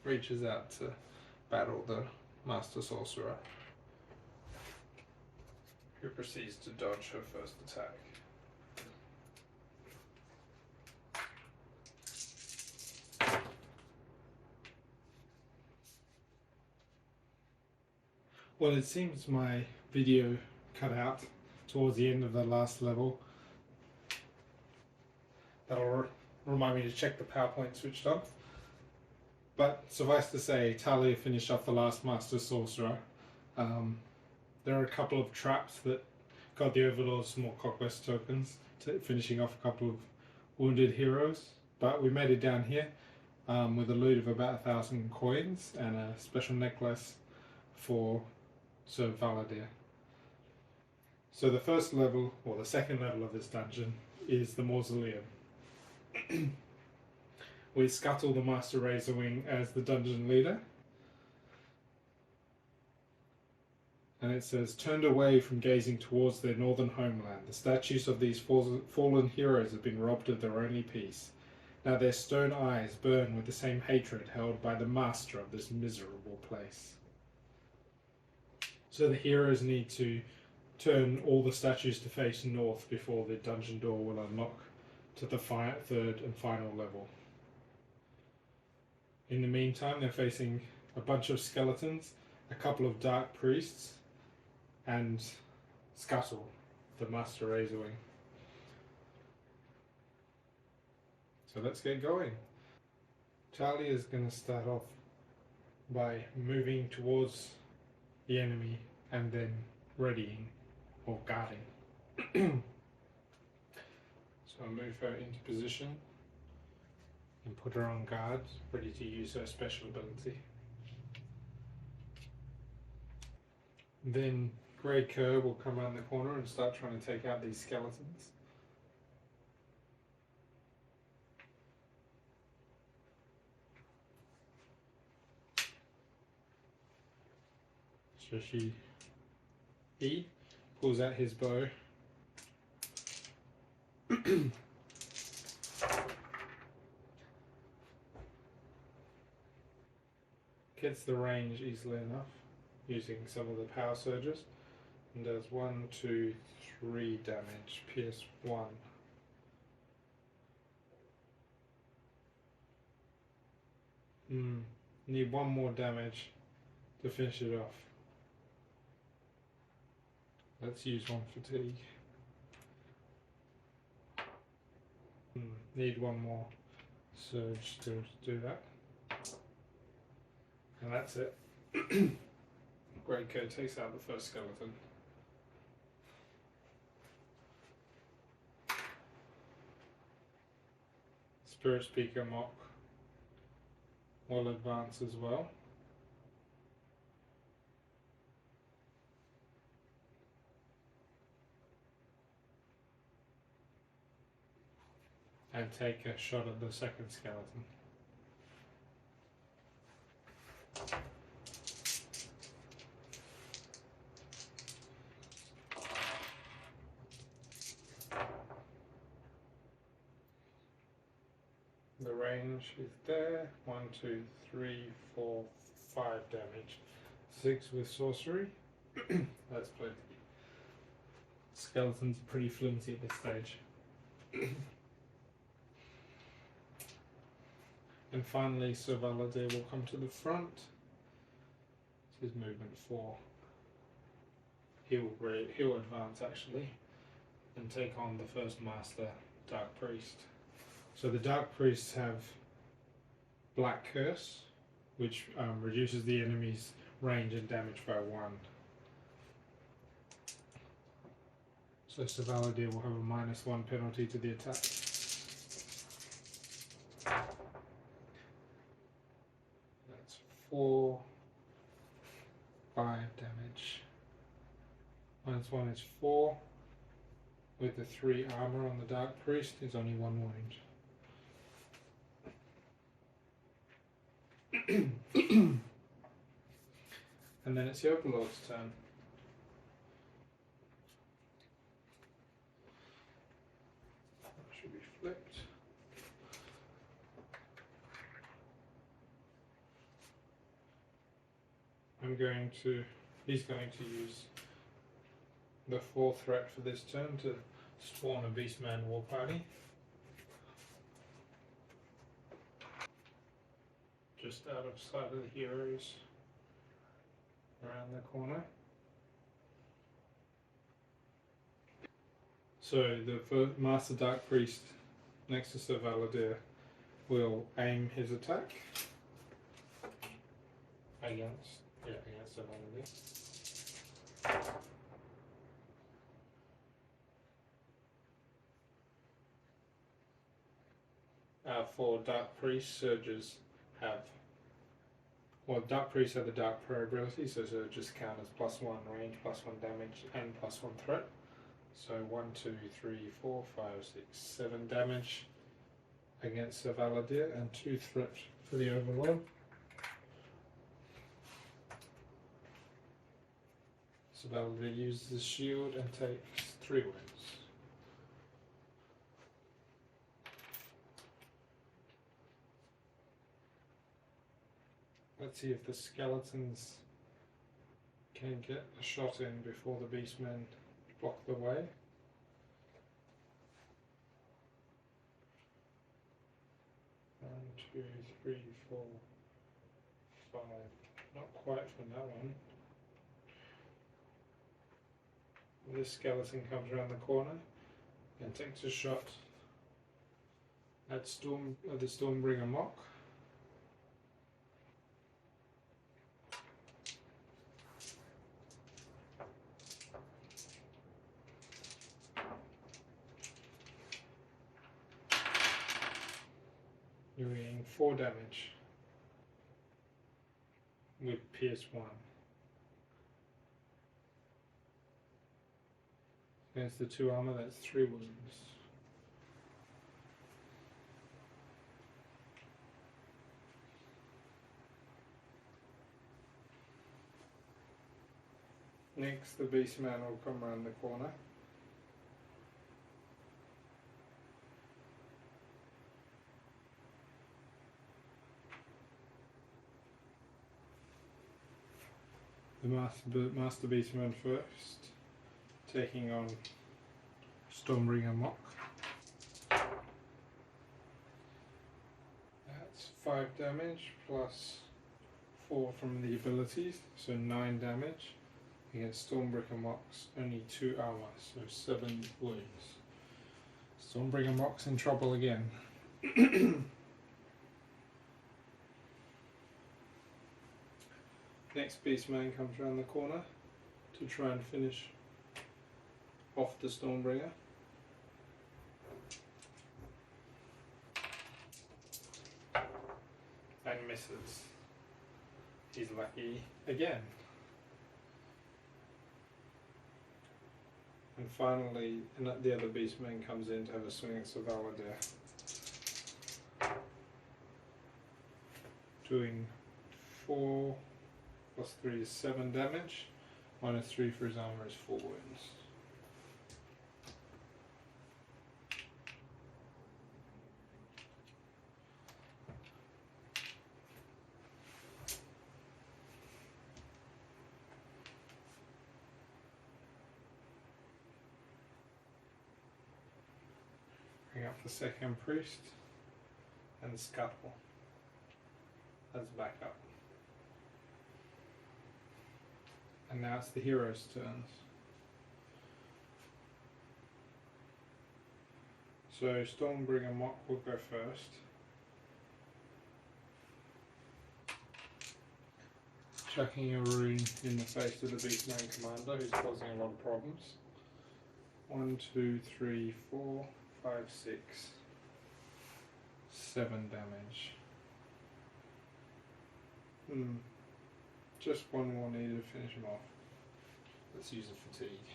reaches out to battle the Master Sorcerer, who proceeds to dodge her first attack. Well, it seems my video cut out towards the end of the last level. That'll remind me to check the PowerPoint switched on. But suffice to say, Talia finished off the last Master Sorcerer. There are a couple of traps that got the Overlord some more conquest tokens, finishing off a couple of wounded heroes. But we made it down here with a loot of about 1,000 coins and a special necklace for Sir Valadir. So the first level, or the second level of this dungeon, is the Mausoleum. We scuttle the Master Razorwing as the dungeon leader. And it says, turned away from gazing towards their northern homeland, the statues of these fallen heroes have been robbed of their only peace. Now their stone eyes burn with the same hatred held by the master of this miserable place. So the heroes need to turn all the statues to face north before the dungeon door will unlock to the third and final level. In the meantime, they're facing a bunch of skeletons, a couple of dark priests, and Scuttle, the Master Razorwing. So let's get going. Talia is going to start off by moving towards the enemy and then readying or guarding. So I'll move her into position and put her on guard, ready to use her special ability. Then Grey Kerr will come around the corner and start trying to take out these skeletons. So he pulls out his bow. Gets the range easily enough using some of the power surges and does 1, 2, 3 damage, pierce 1. Need 1 more damage to finish it off. Let's use one fatigue. Need one more surge to do that. And that's it. Great Coat takes out the first skeleton. Spirit Speaker Mock will advance as well. And take a shot at the second skeleton. The range is there. 1, 2, 3, 4, 5 damage. 6 with sorcery. That's plenty. Skeletons are pretty flimsy at this stage. And finally, Sir Valadir will come to the front. It's his movement 4. He'll advance actually and take on the first Master Dark Priest. So the Dark Priests have Black Curse, which reduces the enemy's range and damage by 1. So Sir Valadir will have a -1 penalty to the attack. That's 4, 5 damage. -1 is 4. With the 3 armor on the Dark Priest, there's only 1 wound. And then it's the Overlord's turn. That should be flipped. He's going to use the 4th threat for this turn to spawn a Beastman war party. Just out of sight of the heroes around the corner. So the first Master Dark Priest next to Sir Valadir will aim his attack against Sir Valadir. For Dark Priest, surges have Dark Priests have the Dark Prayer ability, so surges count as +1 range, +1 damage, and +1 threat. So 1, 2, 3, 4, 5, 6, 7 damage against Sir Valadir, and 2 threat for the Overlord. Sir Valadir uses his shield and takes 3 wounds. Let's see if the skeletons can get a shot in before the Beastmen block the way. One, 2, 3, 4, 5. Not quite from that one. This skeleton comes around the corner and takes a shot at the Stormbringer Mock. Doing 4 damage with Pierce 1. Against the 2 armor, that's 3 wounds. Next, the Beastman will come around the corner. The Master Beastman first, taking on Stormbringer Mock. That's 5 damage plus 4 from the abilities, so 9 damage Against Stormbringer Mox, only 2 armor, so 7 wounds. Stormbringer Mox in trouble again. Next Beastman comes around the corner to try and finish off the Stormbringer. And misses. He's lucky again. And finally, the other Beastman comes in to have a swing at Cerridor, doing 4 plus 3 is 7 damage, minus 3 for his armor is 4 wounds. Bring up the second priest and scuttle as backup. And now it's the hero's turns. So Stormbringer Mock will go first. Chucking a rune in the face of the Beastman Commander who's causing a lot of problems. 1, 2, 3, 4, 5, 6, 7 damage. Just one more needed to finish him off. Let's use a fatigue.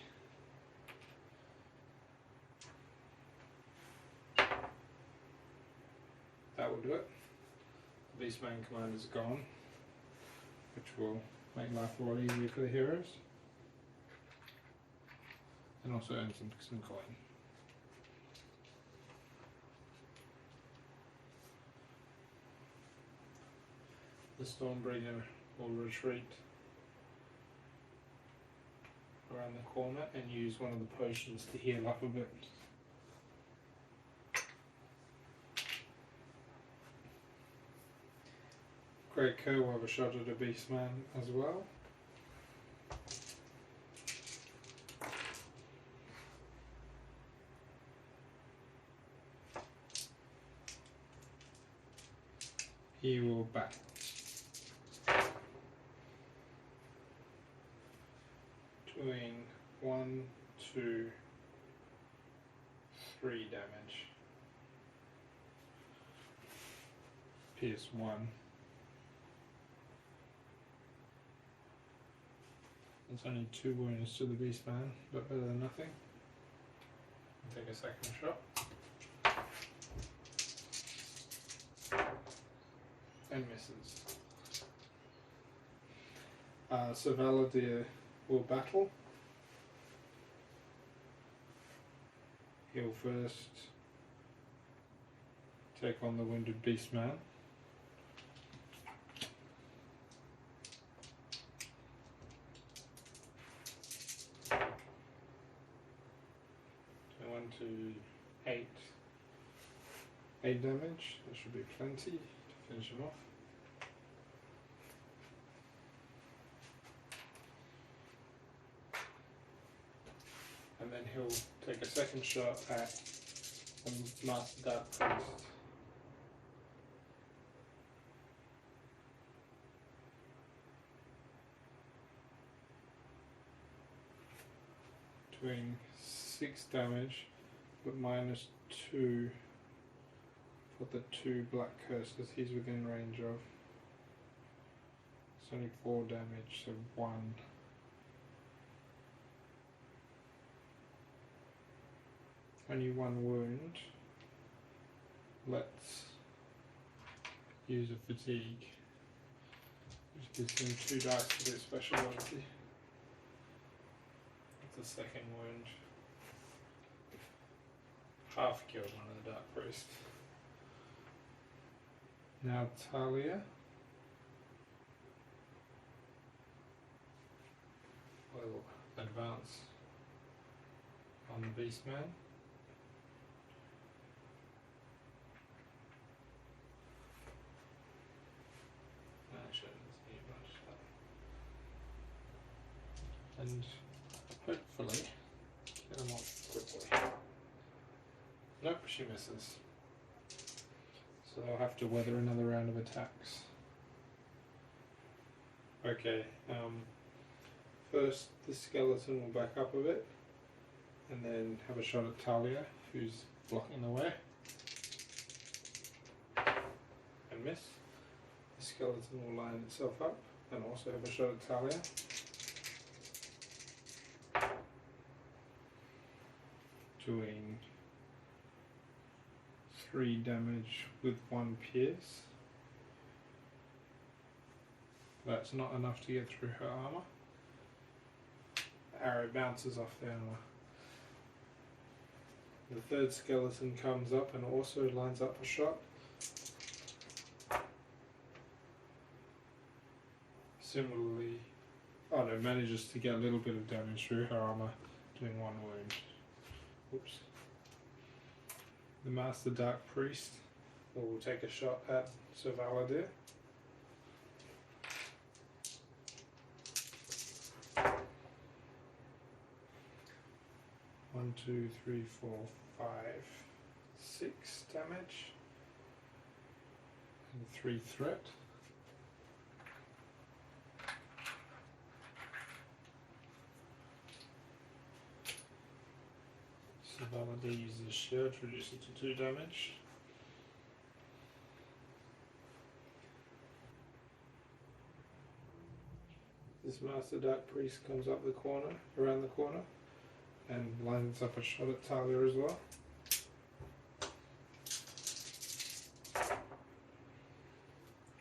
That will do it. The Beastman Commander's gone, which will make life a lot easier for the heroes. And also earn some coin. The Stormbringer will retreat around the corner and use one of the potions to heal up a bit. Great Kerr will have a shot at a Beastman as well. He will back. Doing 1, 2, 3 damage. Pierce 1. It's only 2 wounds to the Beastman, but better than nothing. Take a second shot. And misses. Cerridor will battle. He'll first take on the wounded Beastman. So 1, 2, 8. 8 damage. That should be plenty to finish him off. And then he'll take a second shot at the Master Dark Priest. Doing 6 damage, but minus 2 for the 2 black curses he's within range of. It's only 4 damage, so 1. Only 1 wound. Let's use a fatigue, which gives him 2 dice for his special ability. That's the second wound. Half killed one of the Dark Priest. Now Talia will advance on the Beastman. and hopefully get them off quickly. Nope, she misses. So I'll have to weather another round of attacks. Okay, first the skeleton will back up a bit, and then have a shot at Talia, who's blocking the way, and miss. The skeleton will line itself up, and also have a shot at Talia. Doing 3 damage with 1 pierce. That's not enough to get through her armour. The arrow bounces off the armour. The third skeleton comes up and also lines up a shot. Similarly, oh no, manages to get a little bit of damage through her armour, doing 1 wound. Oops. The Master Dark Priest will take a shot at Sir Valadir. One, 2, 3, 4, 5, 6 damage, and 3 threat. So Valadir uses shield to reduce it to 2 damage. This Master Dark Priest comes up the corner, around the corner, and lines up a shot at Talia as well.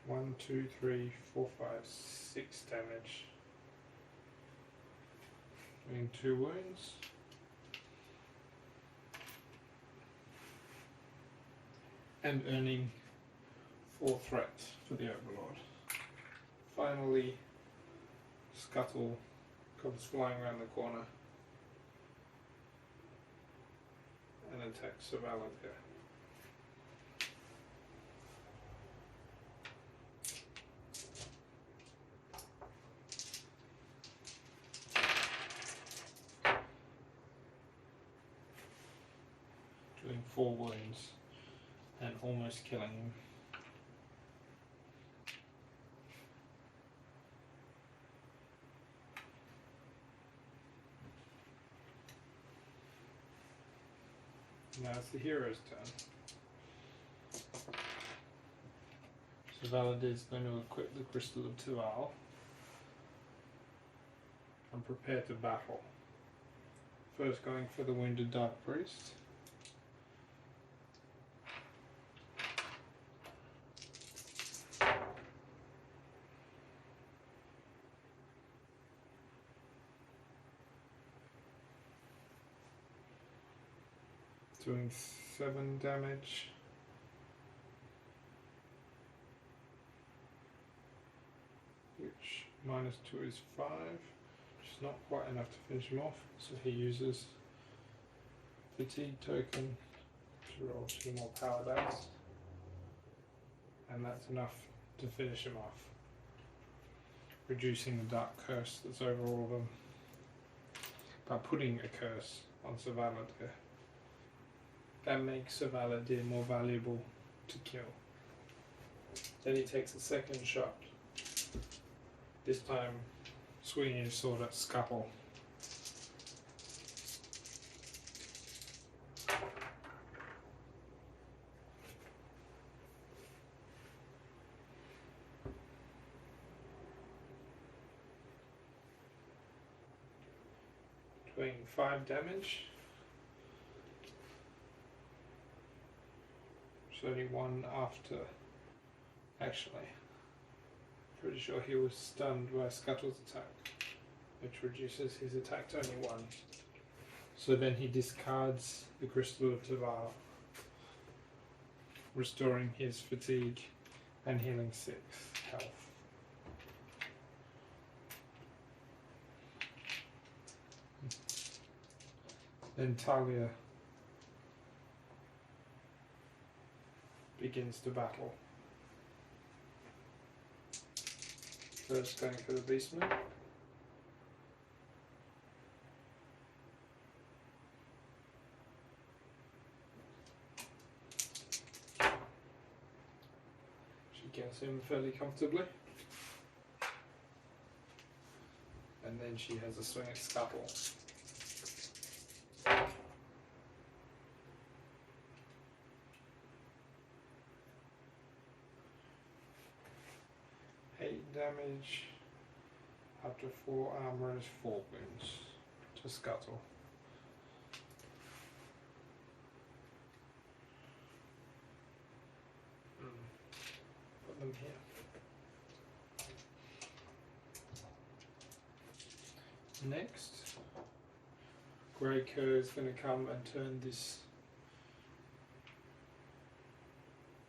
One, 2, 3, 4, 5, 6 damage. Doing 2 wounds. And earning 4 threat for the Overlord. Finally, Scuttle comes flying around the corner and attacks Sir Valadir. Doing 4 wounds and almost killing him. Now it's the hero's turn. So Valadir is going to equip the Crystal of Tual and prepare to battle. First going for the Wounded Dark Priest. Doing 7 damage. Which -2 is 5, which is not quite enough to finish him off, so he uses fatigue token to roll 2 more power dice, and that's enough to finish him off, reducing the dark curse that's over all of them by putting a curse on Sir Valadir. That makes Sir Valadir more valuable to kill. Then he takes a second shot, this time swinging his sword at Scuttle. Doing 5 damage. There's only 1 after. Actually, pretty sure he was stunned by Scuttle's attack, which reduces his attack to only 1. So then he discards the Crystal of Tual, restoring his fatigue and healing 6 health. Then Talia begins to battle. First going for the Beastman. you can swim fairly comfortably. And then she has a swing at Scuttle. Damage up to 4 armor is 4 wounds to Scuttle. Put them here. Next, Grey Cur is going to come and turn this.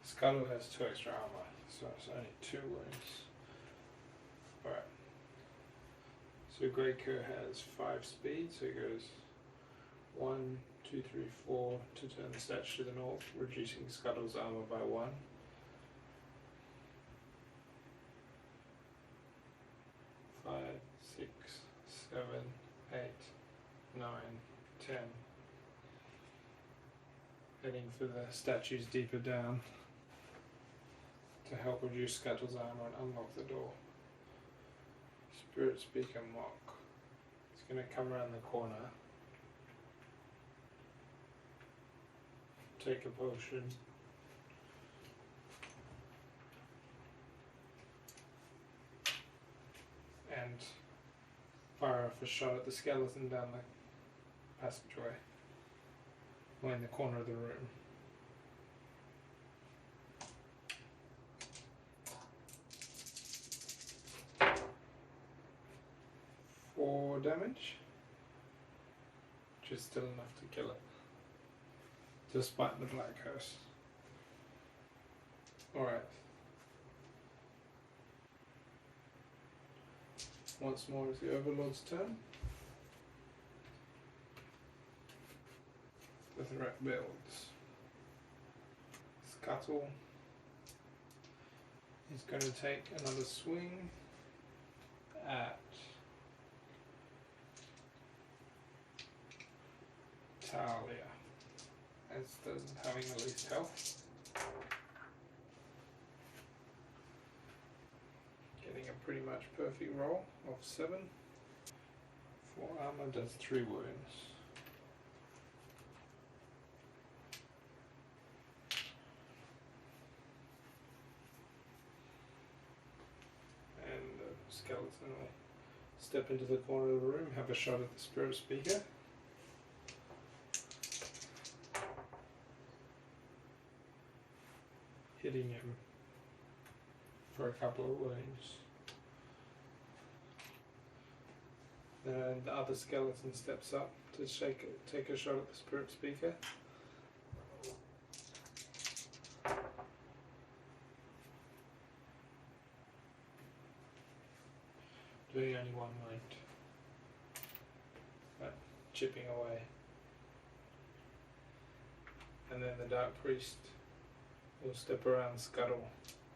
Scuttle has 2 extra armor, so it's only 2 wounds. Alright, so Grey Cur has 5 speed, so it goes 1, 2, 3, 4 to turn the statue to the north, reducing Scuttle's armor by 1. 5, 6, 7, 8, 9, 10. Heading for the statues deeper down to help reduce Scuttle's armor and unlock the door. Spirit Speaker Mock. It's going to come around the corner, take a potion, and fire off a shot at the skeleton down the passageway, or in the corner of the room. Damage, which is still enough to kill it, despite the black curse. Alright. Once more is the Overlord's turn. The threat builds. Scuttle is going to take another swing at Talia, as having the least health. Getting a pretty much perfect roll of 7. 4 armor does 3 wounds. And the skeleton will step into the corner of the room, have a shot at the Spirit Speaker. Hitting him for a couple of wounds. Then the other skeleton steps up to take a shot at the Spirit Speaker. Doing only 1 wound, but chipping away. And then the Dark Priest will step around Scuttle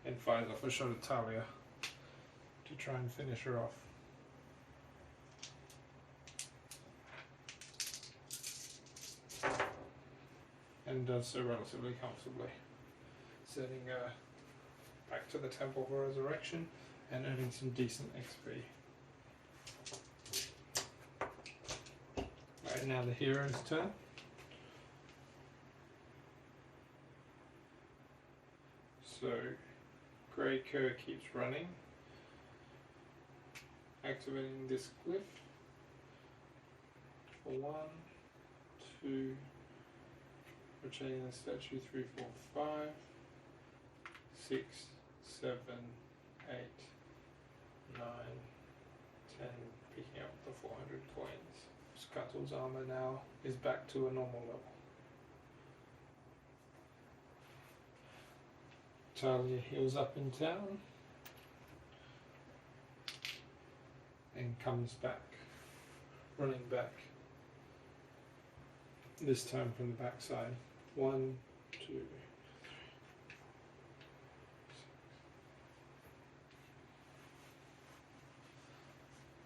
and fires off a shot at Talia to try and finish her off. And does so relatively comfortably, sending her back to the Temple for Resurrection and earning some decent XP. Right, now the hero's turn. So, Grey Cur keeps running, activating this glyph for 1, 2, rotating the statue 3, 4, 5, 6, 7, 8, 9, 10, picking up the 400 coins. Scuttle's armor now is back to a normal level. Talia heals up in town and comes back, running back, this time from the backside. 1, 2, 3.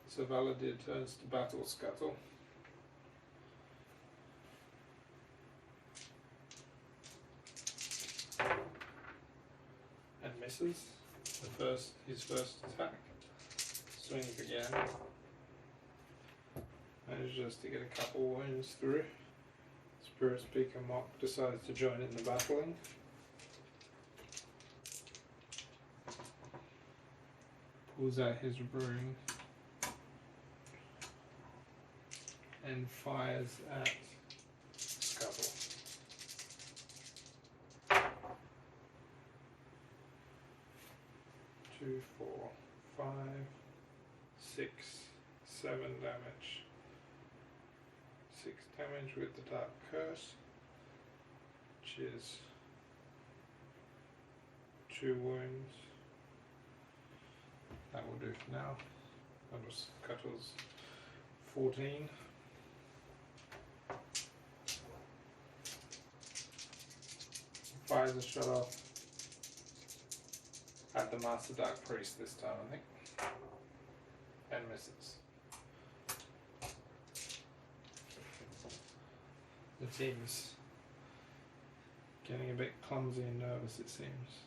So Valadir turns to battle Scuttle. And misses. misses his first attack. Swings again. Manages to get a couple wounds through. Spirit Speaker Mock decides to join in the battling. Pulls out his broom and fires at Scuttle. 2, 4, 5, 6, 7 damage. 6 damage with the Dark Curse, which is 2 wounds. That will do for now. That was Scuttle's 14. Fires a shot off at the Master Dark Priest this time, I think, and misses. The team's getting a bit clumsy and nervous, it seems.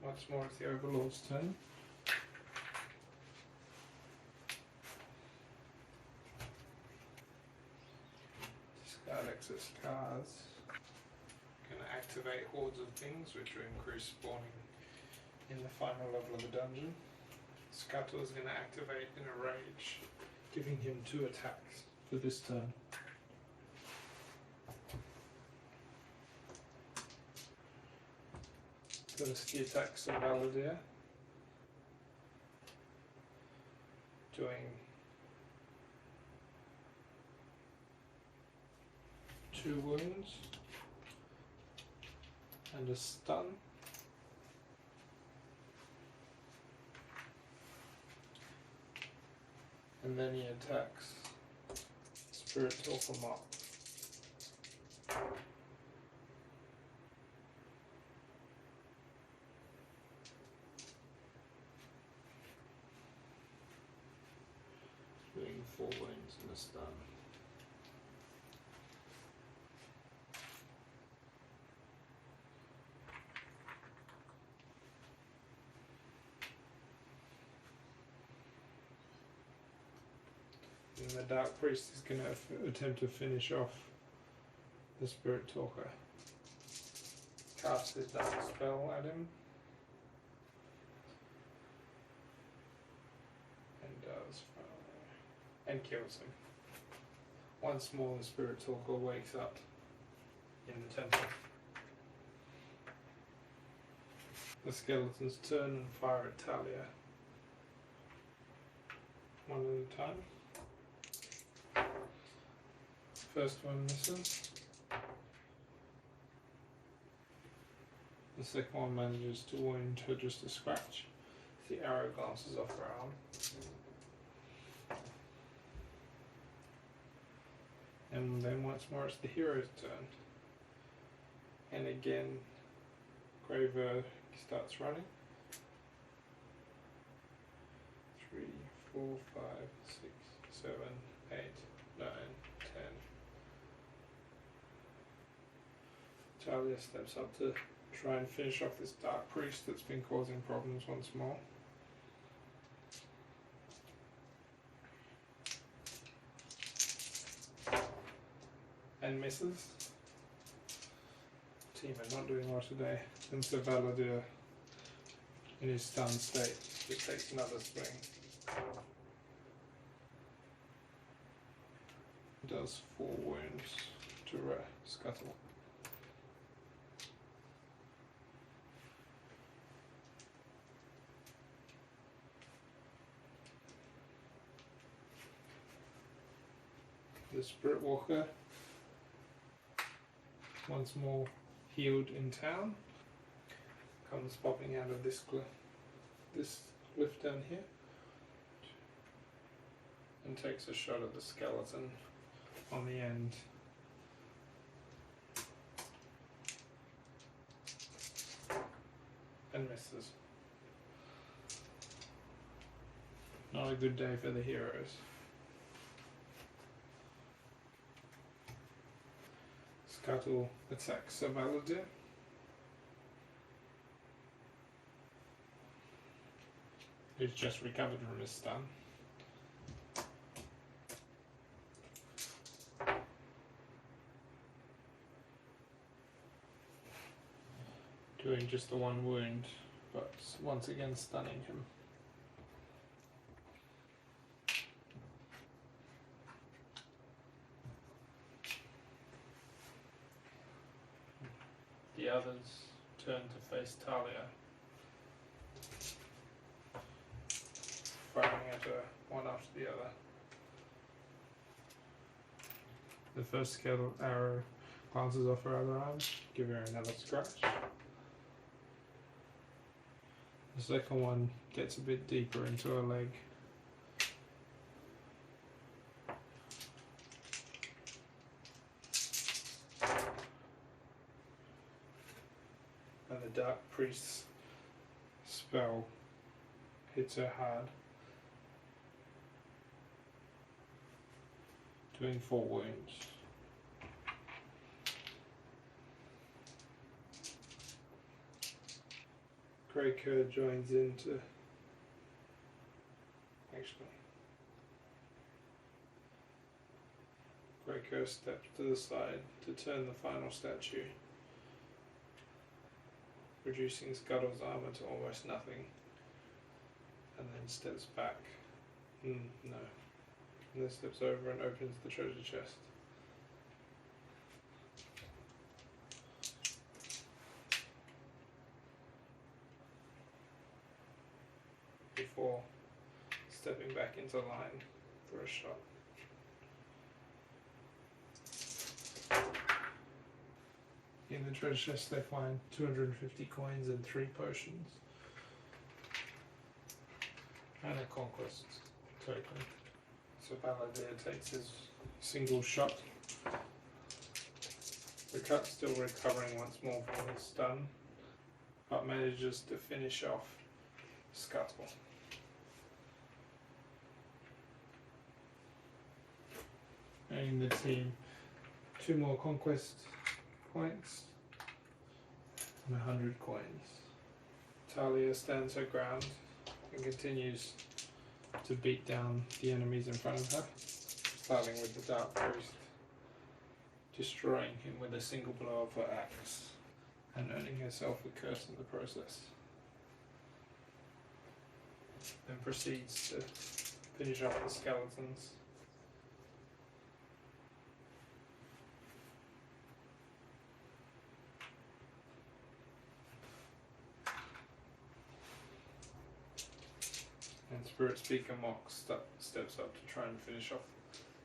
Once more, it's the Overlord's turn. Discard excess cards. Going to activate Hordes of Things, which will increase spawning in the final level of the dungeon. Scuttle is going to activate in a rage, giving him 2 attacks for this turn. First he attacks on Valadier, doing 2 wounds and a stun. And then he attacks Spirit Talker Mock. Doing 4 wounds and a stun. And the Dark Priest is going to attempt to finish off the Spirit Talker. Casts his Dark Spell at him. And does and kills him. Once more the Spirit Talker wakes up in the temple. The skeletons turn and fire at Talia. One at a time. First one misses. The second one manages to wound her just a scratch. The arrow glances off her arm. And then once more it's the hero's turn. And again, Graver starts running. 3, 4, 5, 6, 7, 8, 9, 10. Talia steps up to try and finish off this Dark Priest that's been causing problems once more. And misses. Team are not doing well today. And Sir Valadier, in his stunned state, just takes another swing. Does 4 wounds to Scuttle. The Spirit Walker, once more healed in town, comes popping out of this cliff down here and takes a shot at the skeleton on the end. And misses. Not a good day for the heroes. Scuttle attacks Sir Valadier. who's just recovered from his stun. Doing just the one wound, but once again stunning him. The others turn to face Talia, firing at her one after the other. The first scale arrow glances off her other arm, giving her another scratch. The second one gets a bit deeper into her leg. And the Dark Priest's spell hits her hard, doing 4 wounds. Grey Cur joins in to Grey Cur steps to the side to turn the final statue, reducing Scuttle's armor to almost nothing, and then steps back. No. And then steps over and opens the treasure chest. Before stepping back into line for a shot. In the treasure chest they find 250 coins and 3 potions. And a conquest token. So Balladeer takes his single shot. The Cut's still recovering once more from his stun, but manages to finish off Scuttle. And the team, 2 more conquest points and 100 coins. Talia stands her ground and continues to beat down the enemies in front of her, starting with the Dark Priest, destroying him with a single blow of her axe and earning herself a curse in the process. Then proceeds to finish off the skeletons. And Spirit Speaker Mock steps up to try and finish off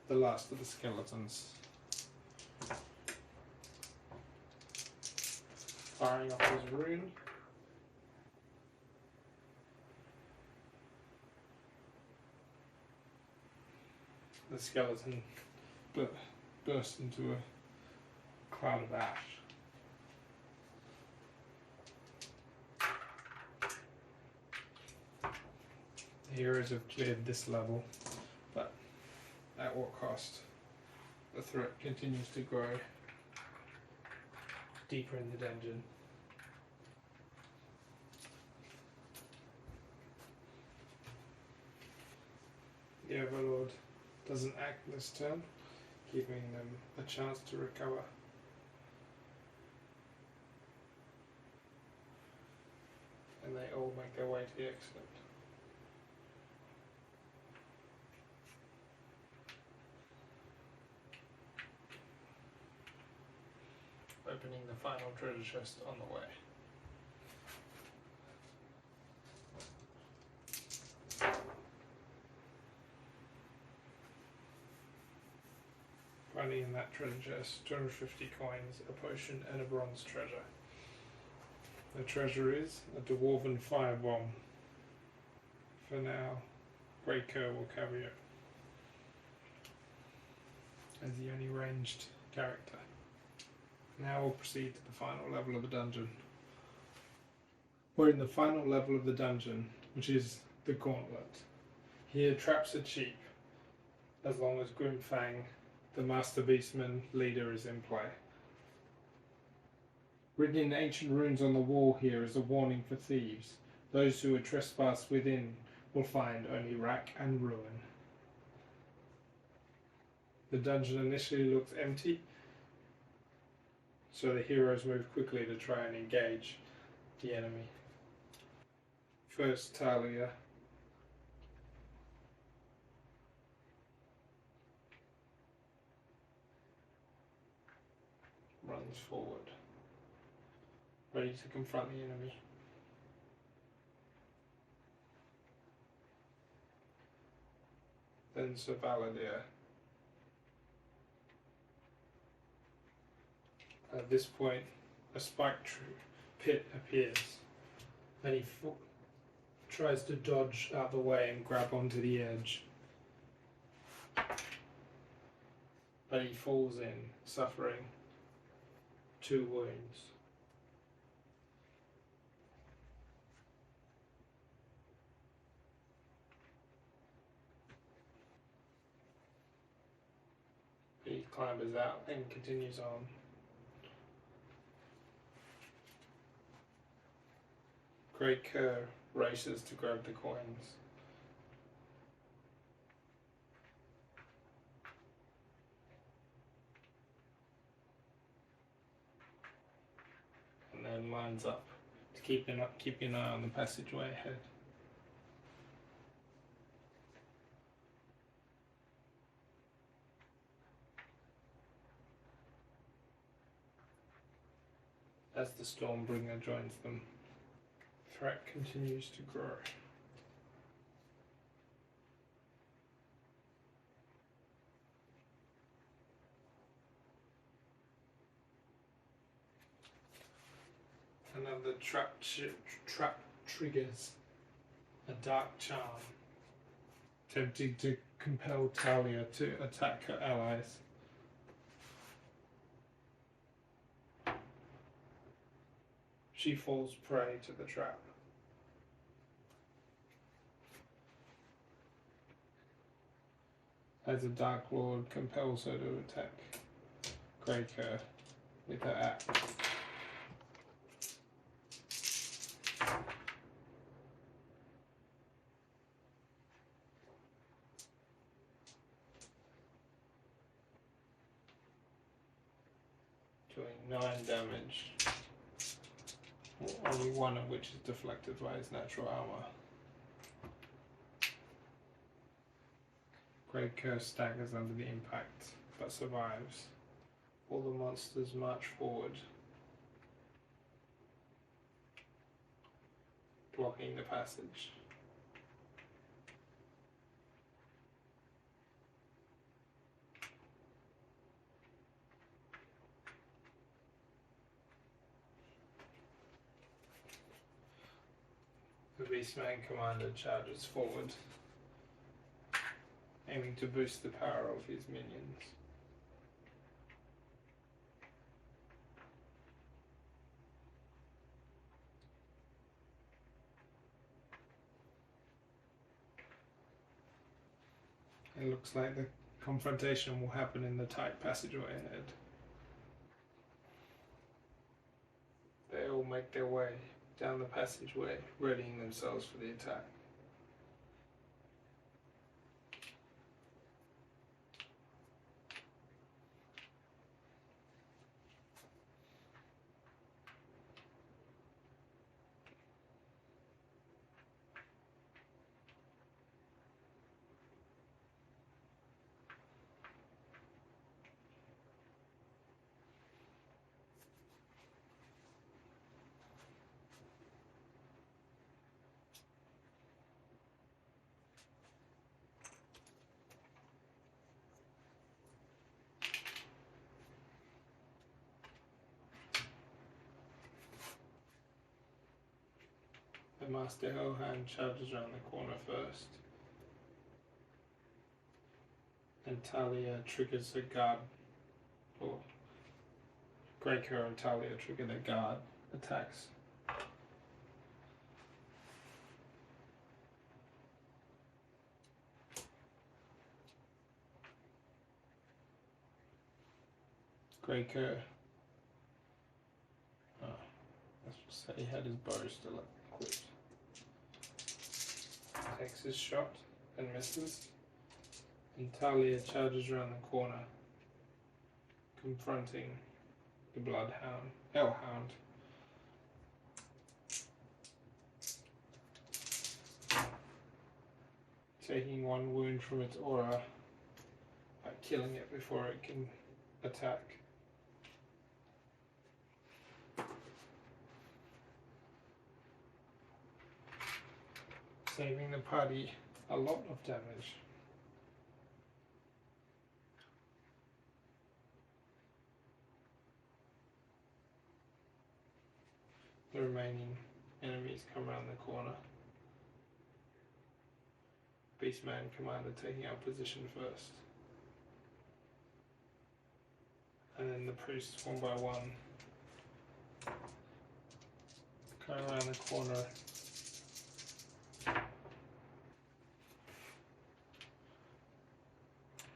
the last of the skeletons. Firing off his rune. The skeleton bursts into a cloud of ash. The heroes have cleared this level, but at what cost? The threat continues to grow deeper in the dungeon. The Overlord doesn't act this turn, giving them a chance to recover. And they all make their way to the exit. Opening the final treasure chest on the way. Finding in that treasure chest 250 coins, a potion and a bronze treasure. The treasure is a dwarven firebomb. For now, Grey Cur will carry it as the only ranged character. Now we'll proceed to the final level of the dungeon. We're in the final level of the dungeon, which is the Gauntlet. Here traps are cheap, as long as Grimfang, the Master Beastman leader, is in play. Written in ancient runes on the wall here is a warning for thieves. Those who would trespass within will find only wreck and ruin. The dungeon initially looks empty, so the heroes move quickly to try and engage the enemy. First, Talia runs forward, ready to confront the enemy. Then Sir Valadier. At this point, a spiked pit appears, and he tries to dodge out the way and grab onto the edge. But he falls in, suffering 2 wounds. He clambers out and continues on. Great Kerr races to grab the coins. And then lines up to keep an eye on the passageway ahead. As the Stormbringer joins them, threat continues to grow. Another trap triggers a dark charm, attempting to compel Talia to attack her allies. She falls prey to the trap. As the Dark Lord compels her to attack Greyker with her axe. Doing 9 damage, only 1 of which is deflected by his natural armor. Great Curse staggers under the impact, but survives. All the monsters march forward, blocking the passage. The Beastman Commander charges forward, aiming to boost the power of his minions. It looks like the confrontation will happen in the tight passageway ahead. They all make their way down the passageway, readying themselves for the attack. The Master Hellhound charges around the corner first, and Talia triggers her guard, or Greyker and Talia trigger their guard attacks. Greyker, let's just say he had his bow still equipped. takes his shot and misses, and Talia charges around the corner, confronting the bloodhound, hellhound. Taking one wound from its aura by killing it before it can attack. Saving the party a lot of damage. The remaining enemies come around the corner. Beastman Commander taking our position first. And then the priests one by one going around the corner.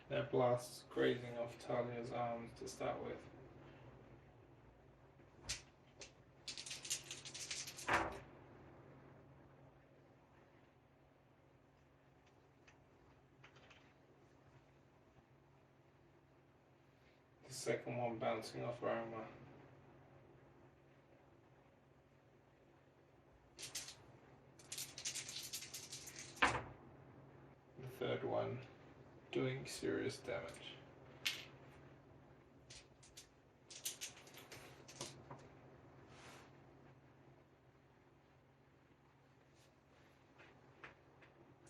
Their blasts grazing off Talia's arms to start with. The second one bouncing off armor. The third one doing serious damage.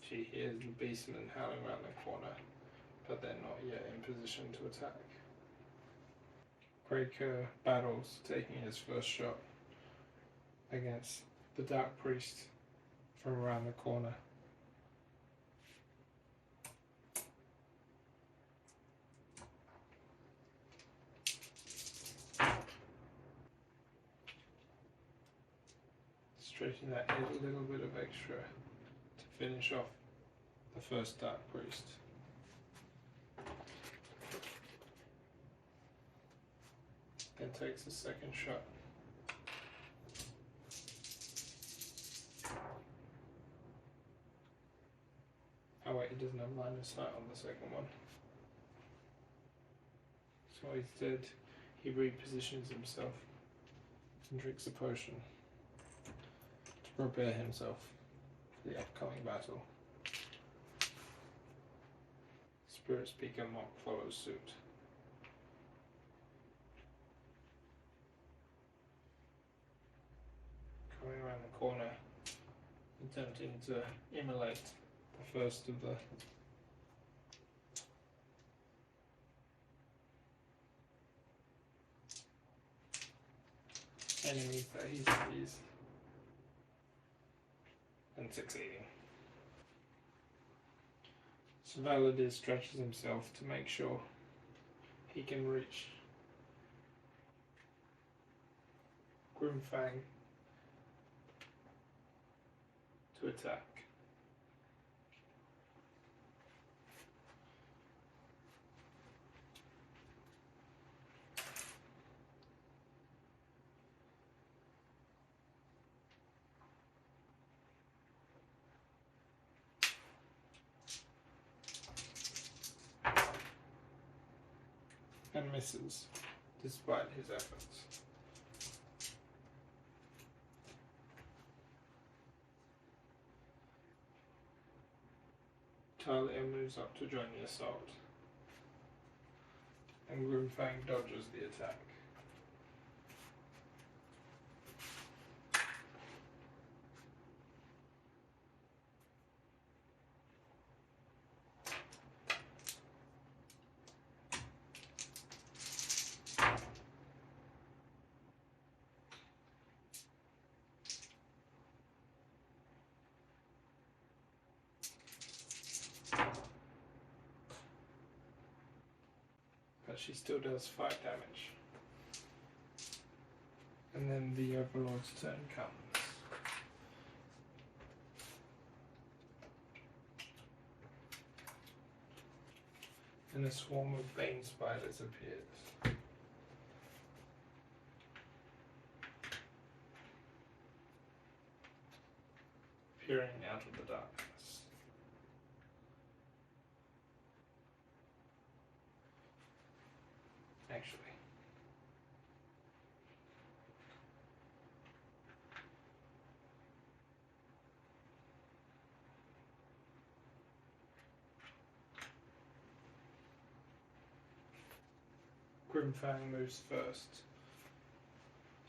She hears the beastmen howling around the corner, but they're not yet in position to attack. Breaker battles, taking his first shot against the Dark Priest from around the corner. Stretching that head a little bit of extra to finish off the first Dark Priest. Then takes a second shot. Oh wait, he doesn't have line of sight on the second one. So instead, he repositions himself and drinks a potion to prepare himself for the upcoming battle. Spirit Speaker Monk follows suit. Coming around the corner, attempting to immolate the first of the enemies that he sees, and succeeding. So Valadis stretches himself to make sure he can reach Grimfang to attack. And misses, despite his efforts. Talia moves up to join the assault, and Grimfang dodges the attack. But she still does 5 damage. And then the Overlord's turn comes. And a swarm of bane spiders appears. Peering out of the darkness. actually. Grimfang moves first,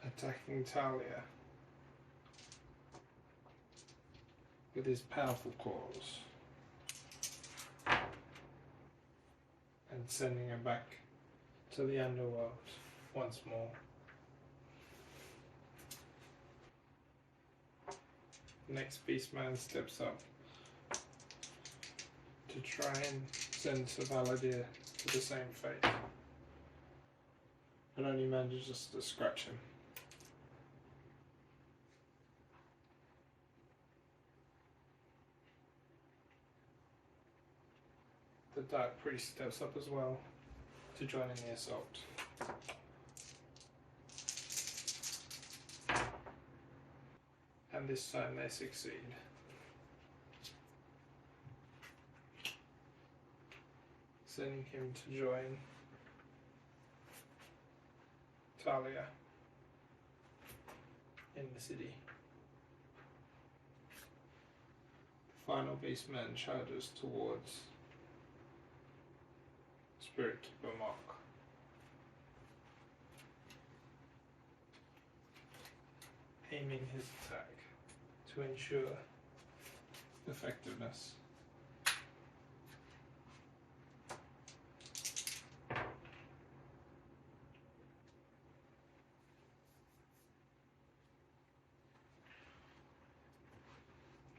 attacking Talia with his powerful claws and sending her back to the underworld once more. Next Beastman steps up to try and send Cerridor to the same fate, but only manages to scratch him. The Dark Priest steps up as well to join in the assault. And this time they succeed. Sending him to join Talia in the city. The final Beastman charges towards Spirit Bamok. Aiming his attack to ensure effectiveness.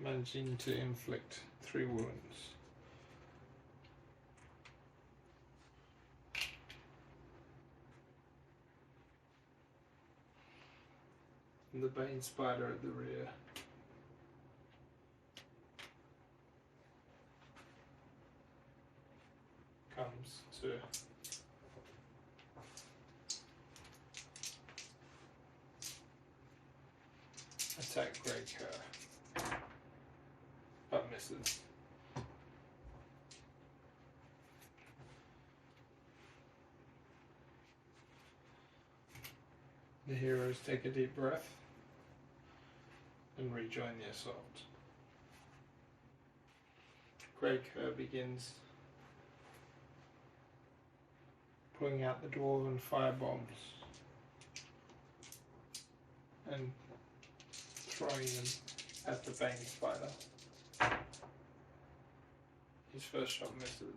Managing to inflict 3 wounds. And the Bane Spider at the rear comes to attack Grey Cur, but misses. The heroes take a deep breath and rejoin the assault. Grey Cur begins pulling out the dwarven fire bombs and throwing them at the Bane Spider. His first shot misses.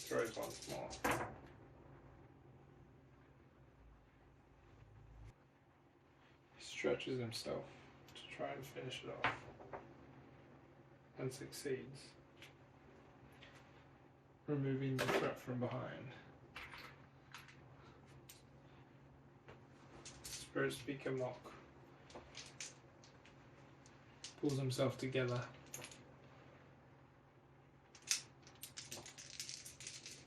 Throws once more. He stretches himself to try and finish it off, and succeeds, removing the threat from behind. Spirit Speaker Mock pulls himself together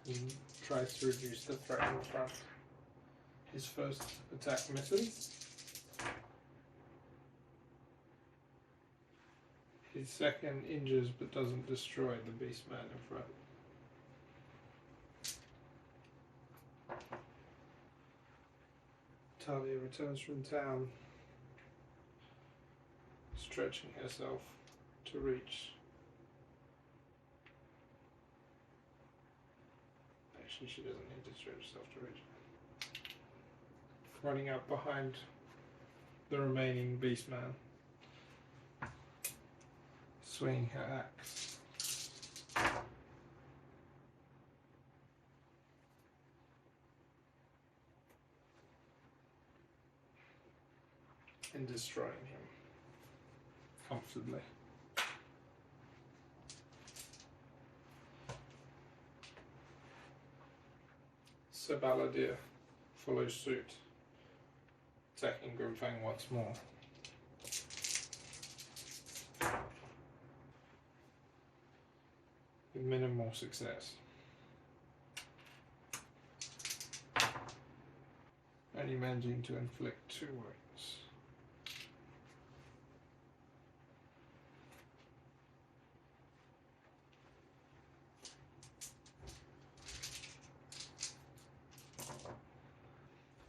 and tries to reduce the threat in front. His first attack misses. His second injures but doesn't destroy the Beastman in front. Talia returns from town, stretching herself to reach. Actually, she doesn't need to stretch herself to reach. Running up behind the remaining Beastman, swinging her axe. And destroying him comfortably. Cerridor follows suit, attacking Grimfang once more. With minimal success. Only managing to inflict 2 wounds.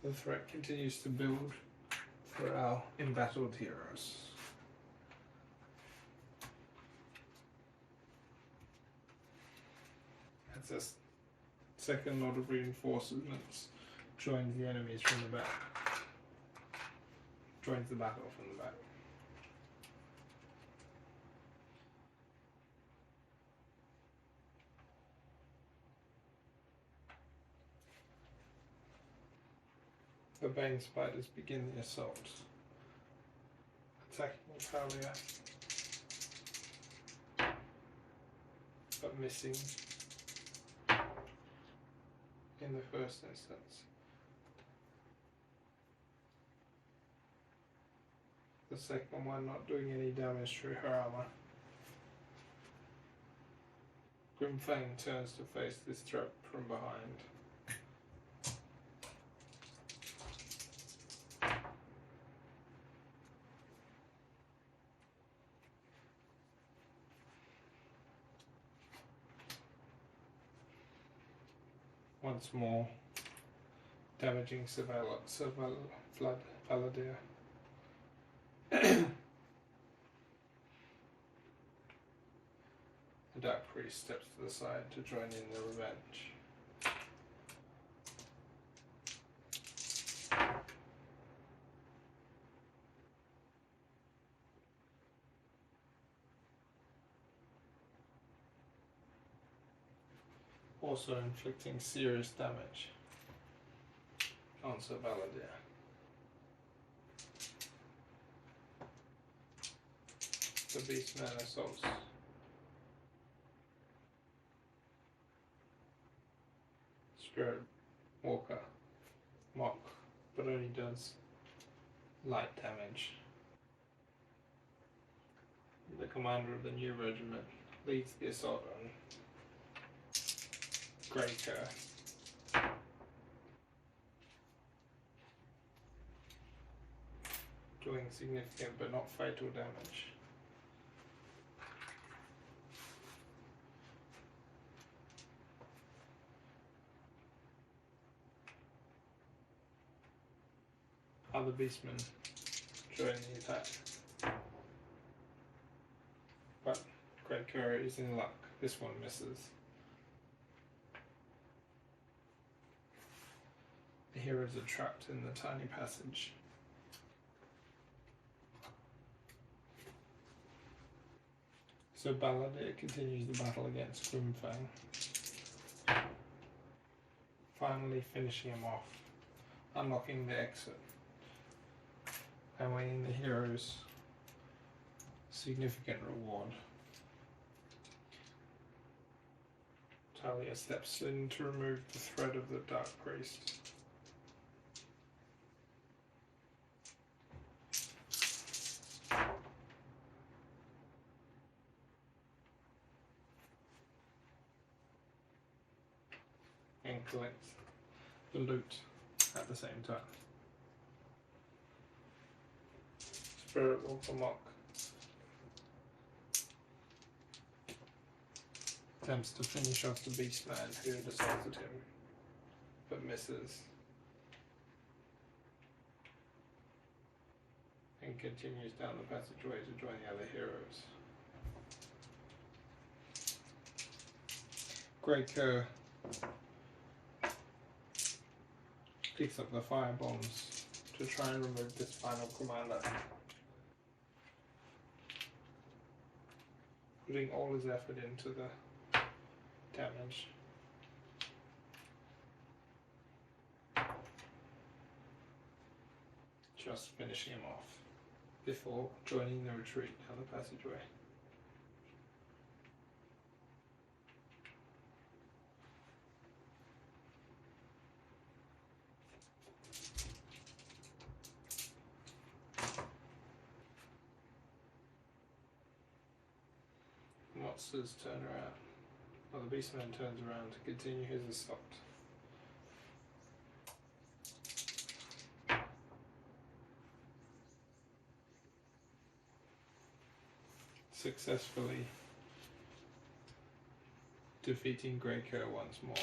The threat continues to build for our embattled heroes. As this second lot of reinforcements joins the enemies from the back. Joins the battle from the back. The Bane Spiders begin the assault, attacking Talia, but missing in the first instance. The second one not doing any damage to her armor. Grimfang turns to face this threat from behind. Once more, damaging Valadier. The Dark Priest steps to the side to join in the revenge. Also inflicting serious damage on Sir Valadier. The Beastman assaults. Spirit Walker, Mock, but only does light damage. The commander of the new regiment leads the assault on Grey Cur. Doing significant but not fatal damage. Other beastmen join the attack. But Grey Cur is in luck. This one misses. The heroes are trapped in the tiny passage. So Valadier continues the battle against Grimfang, finally finishing him off, unlocking the exit, and winning the heroes significant reward. Talia steps in to remove the threat of the Dark Priest. And collects the loot at the same time. Spirit Walker Mock attempts to finish off the Beastman who had assaulted him, but misses. And continues down the passageway to join the other heroes. Grey Cur picks up the fire bombs to try and remove this final commander, putting all his effort into the damage. Just finishing him off before joining the retreat down the passageway. Monsters turn around. Well, the Beastman turns around to continue his assault. Successfully defeating Grey Cur once more.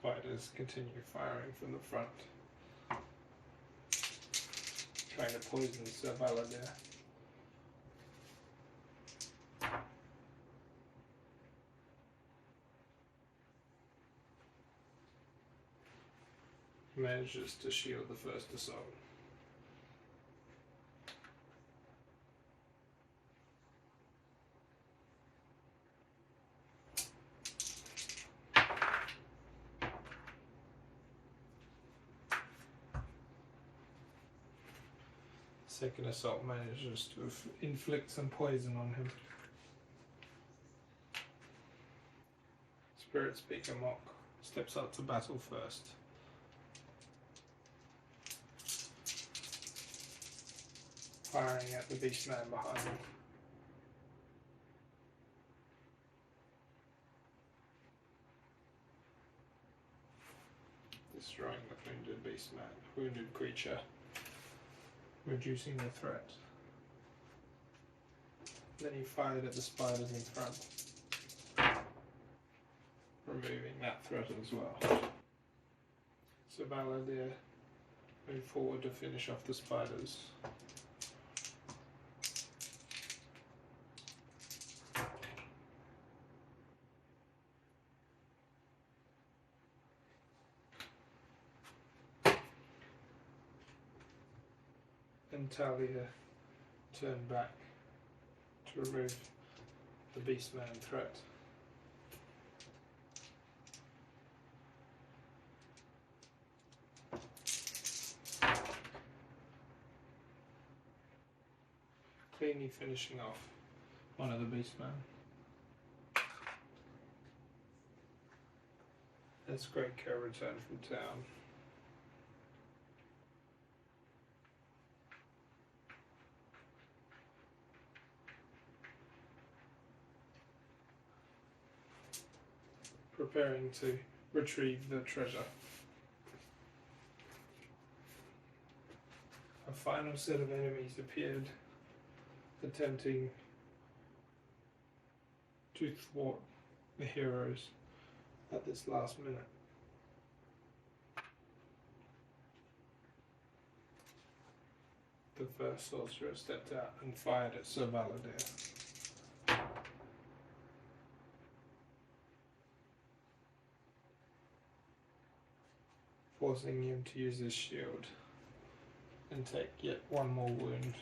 spiders continue firing from the front, trying to poison Cerridor. Manages to shield the first assault. Second assault manages to inflict some poison on him. Spirit Speaker Mock steps up to battle first. Firing at the beastman behind him. Destroying the wounded creature, reducing the threat. Then he fired at the spiders in front, removing that threat as well. So Cerridor moved forward to finish off the spiders. And Talia turned back to remove the beastman threat. Cleanly finishing off one of the beastmen. As Great Care returned from town. Preparing to retrieve the treasure. A final set of enemies appeared, attempting to thwart the heroes at this last minute. The first sorcerer stepped out and fired at Cerridor. Forcing him to use his shield and take yet one more wound.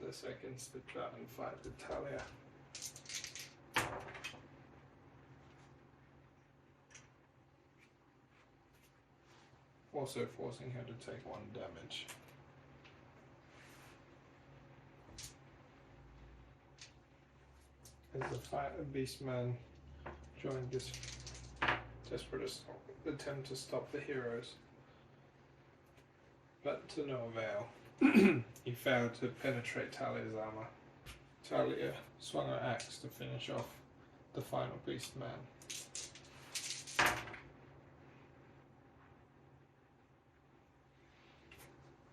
The second stepped out and fired with Talia. Also forcing her to take 1 damage. As the beastman joined this desperate attempt to stop the heroes, but to no avail. He failed to penetrate Talia's armor. Talia swung her axe to finish off the final beastman.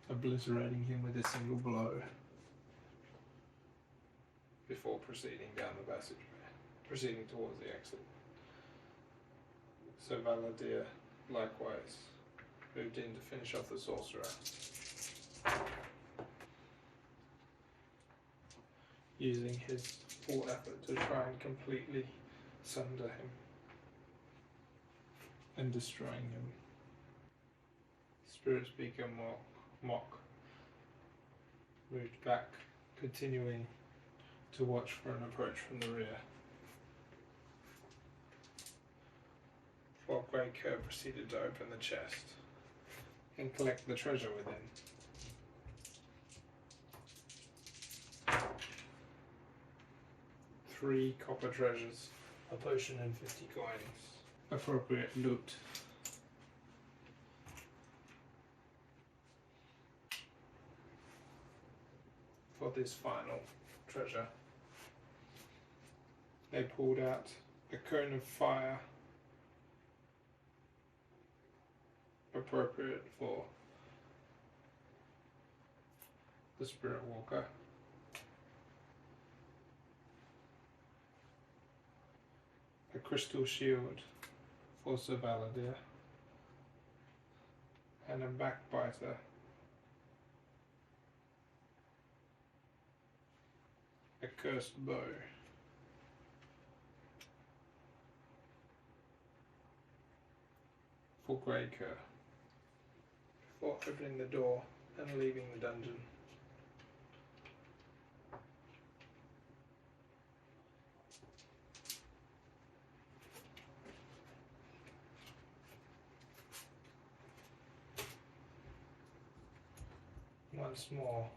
Obliterating him with a single blow before proceeding down the passageway, proceeding towards the exit. So Cerridor likewise moved in to finish off the sorcerer, using his full effort to try and completely sunder him and destroying him. Spirit Speaker Mock moved back, continuing to watch for an approach from the rear, while Grey Kerr proceeded to open the chest and collect the treasure within. Three copper treasures, a potion and 50 coins. Appropriate loot. For this final treasure, they pulled out a cone of fire, appropriate for the Spirit Walker. A Crystal Shield for Sir Valadir. And a Backbiter. A Cursed Bow. For Greycur. Before opening the door and leaving the dungeon. Once more,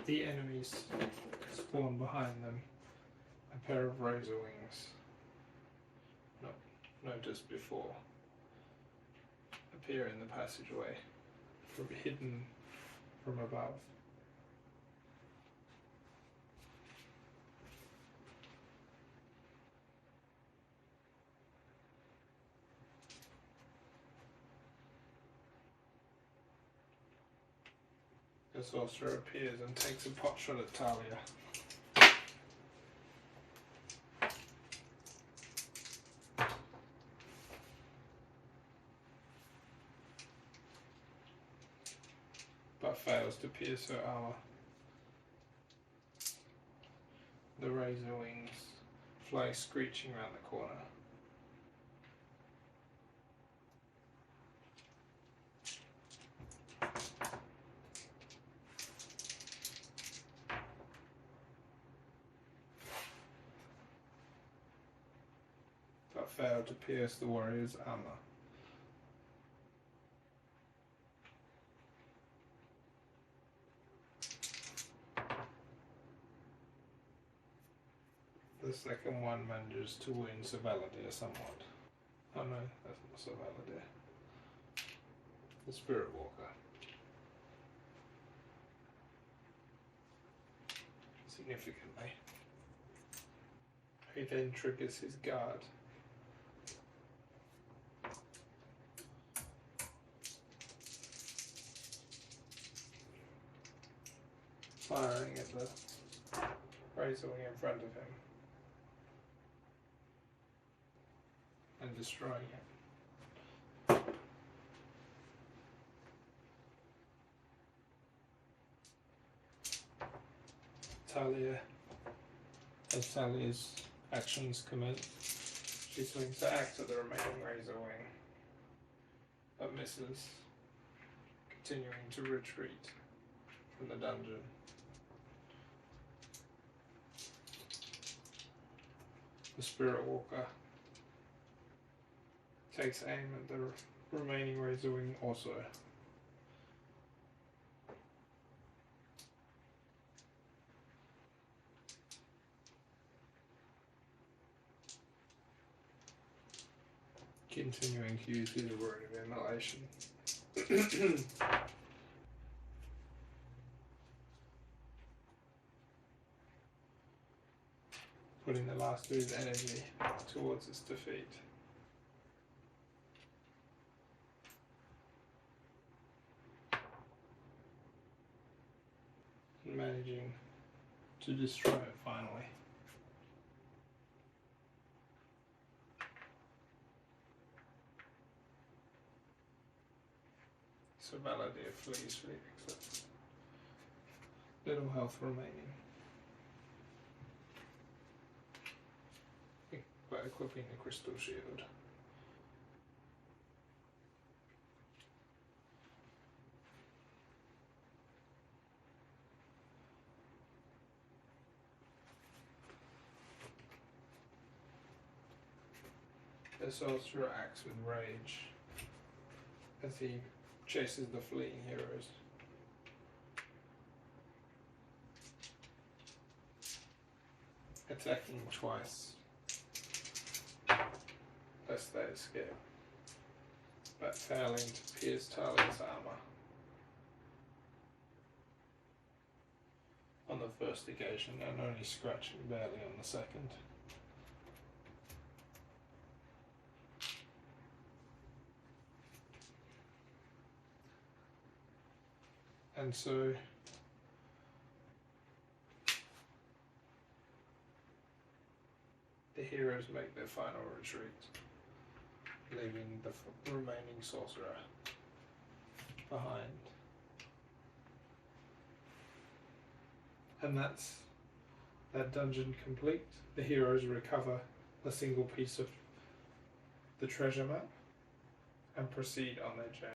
the enemies spawn behind them a pair of razor wings, not noticed before, appear in the passageway, hidden from above. The sorcerer appears and takes a pot shot at Talia. But fails to pierce her armor. The razor wings fly screeching around the corner. But fail to pierce the warrior's armor. The second one manages to wound Sir Valadir somewhat. Oh no, that's not Sir Valadir. The Spirit Walker. Significantly. He then triggers his guard. Firing at the razor wing in front of him. And destroying it. Talia, as Talia's actions commence, she swings to axe at the remaining razor wing, but misses, continuing to retreat from the dungeon. The Spirit Walker takes aim at the remaining razor wing also. Continuing to use his Rune of Immolation. Putting the last of his energy towards its defeat. And managing to destroy it finally. So Valadir flees for the exit. Little health remaining. By equipping the Crystal Shield. The sorcerer acts with rage as he chases the fleeing heroes. Attacking twice, lest they escape, but failing to pierce Talia's armor. On the first occasion, and only scratching barely on the second. And so the heroes make their final retreat, leaving the remaining sorcerer behind. And that's that dungeon complete. The heroes recover a single piece of the treasure map and proceed on their journey.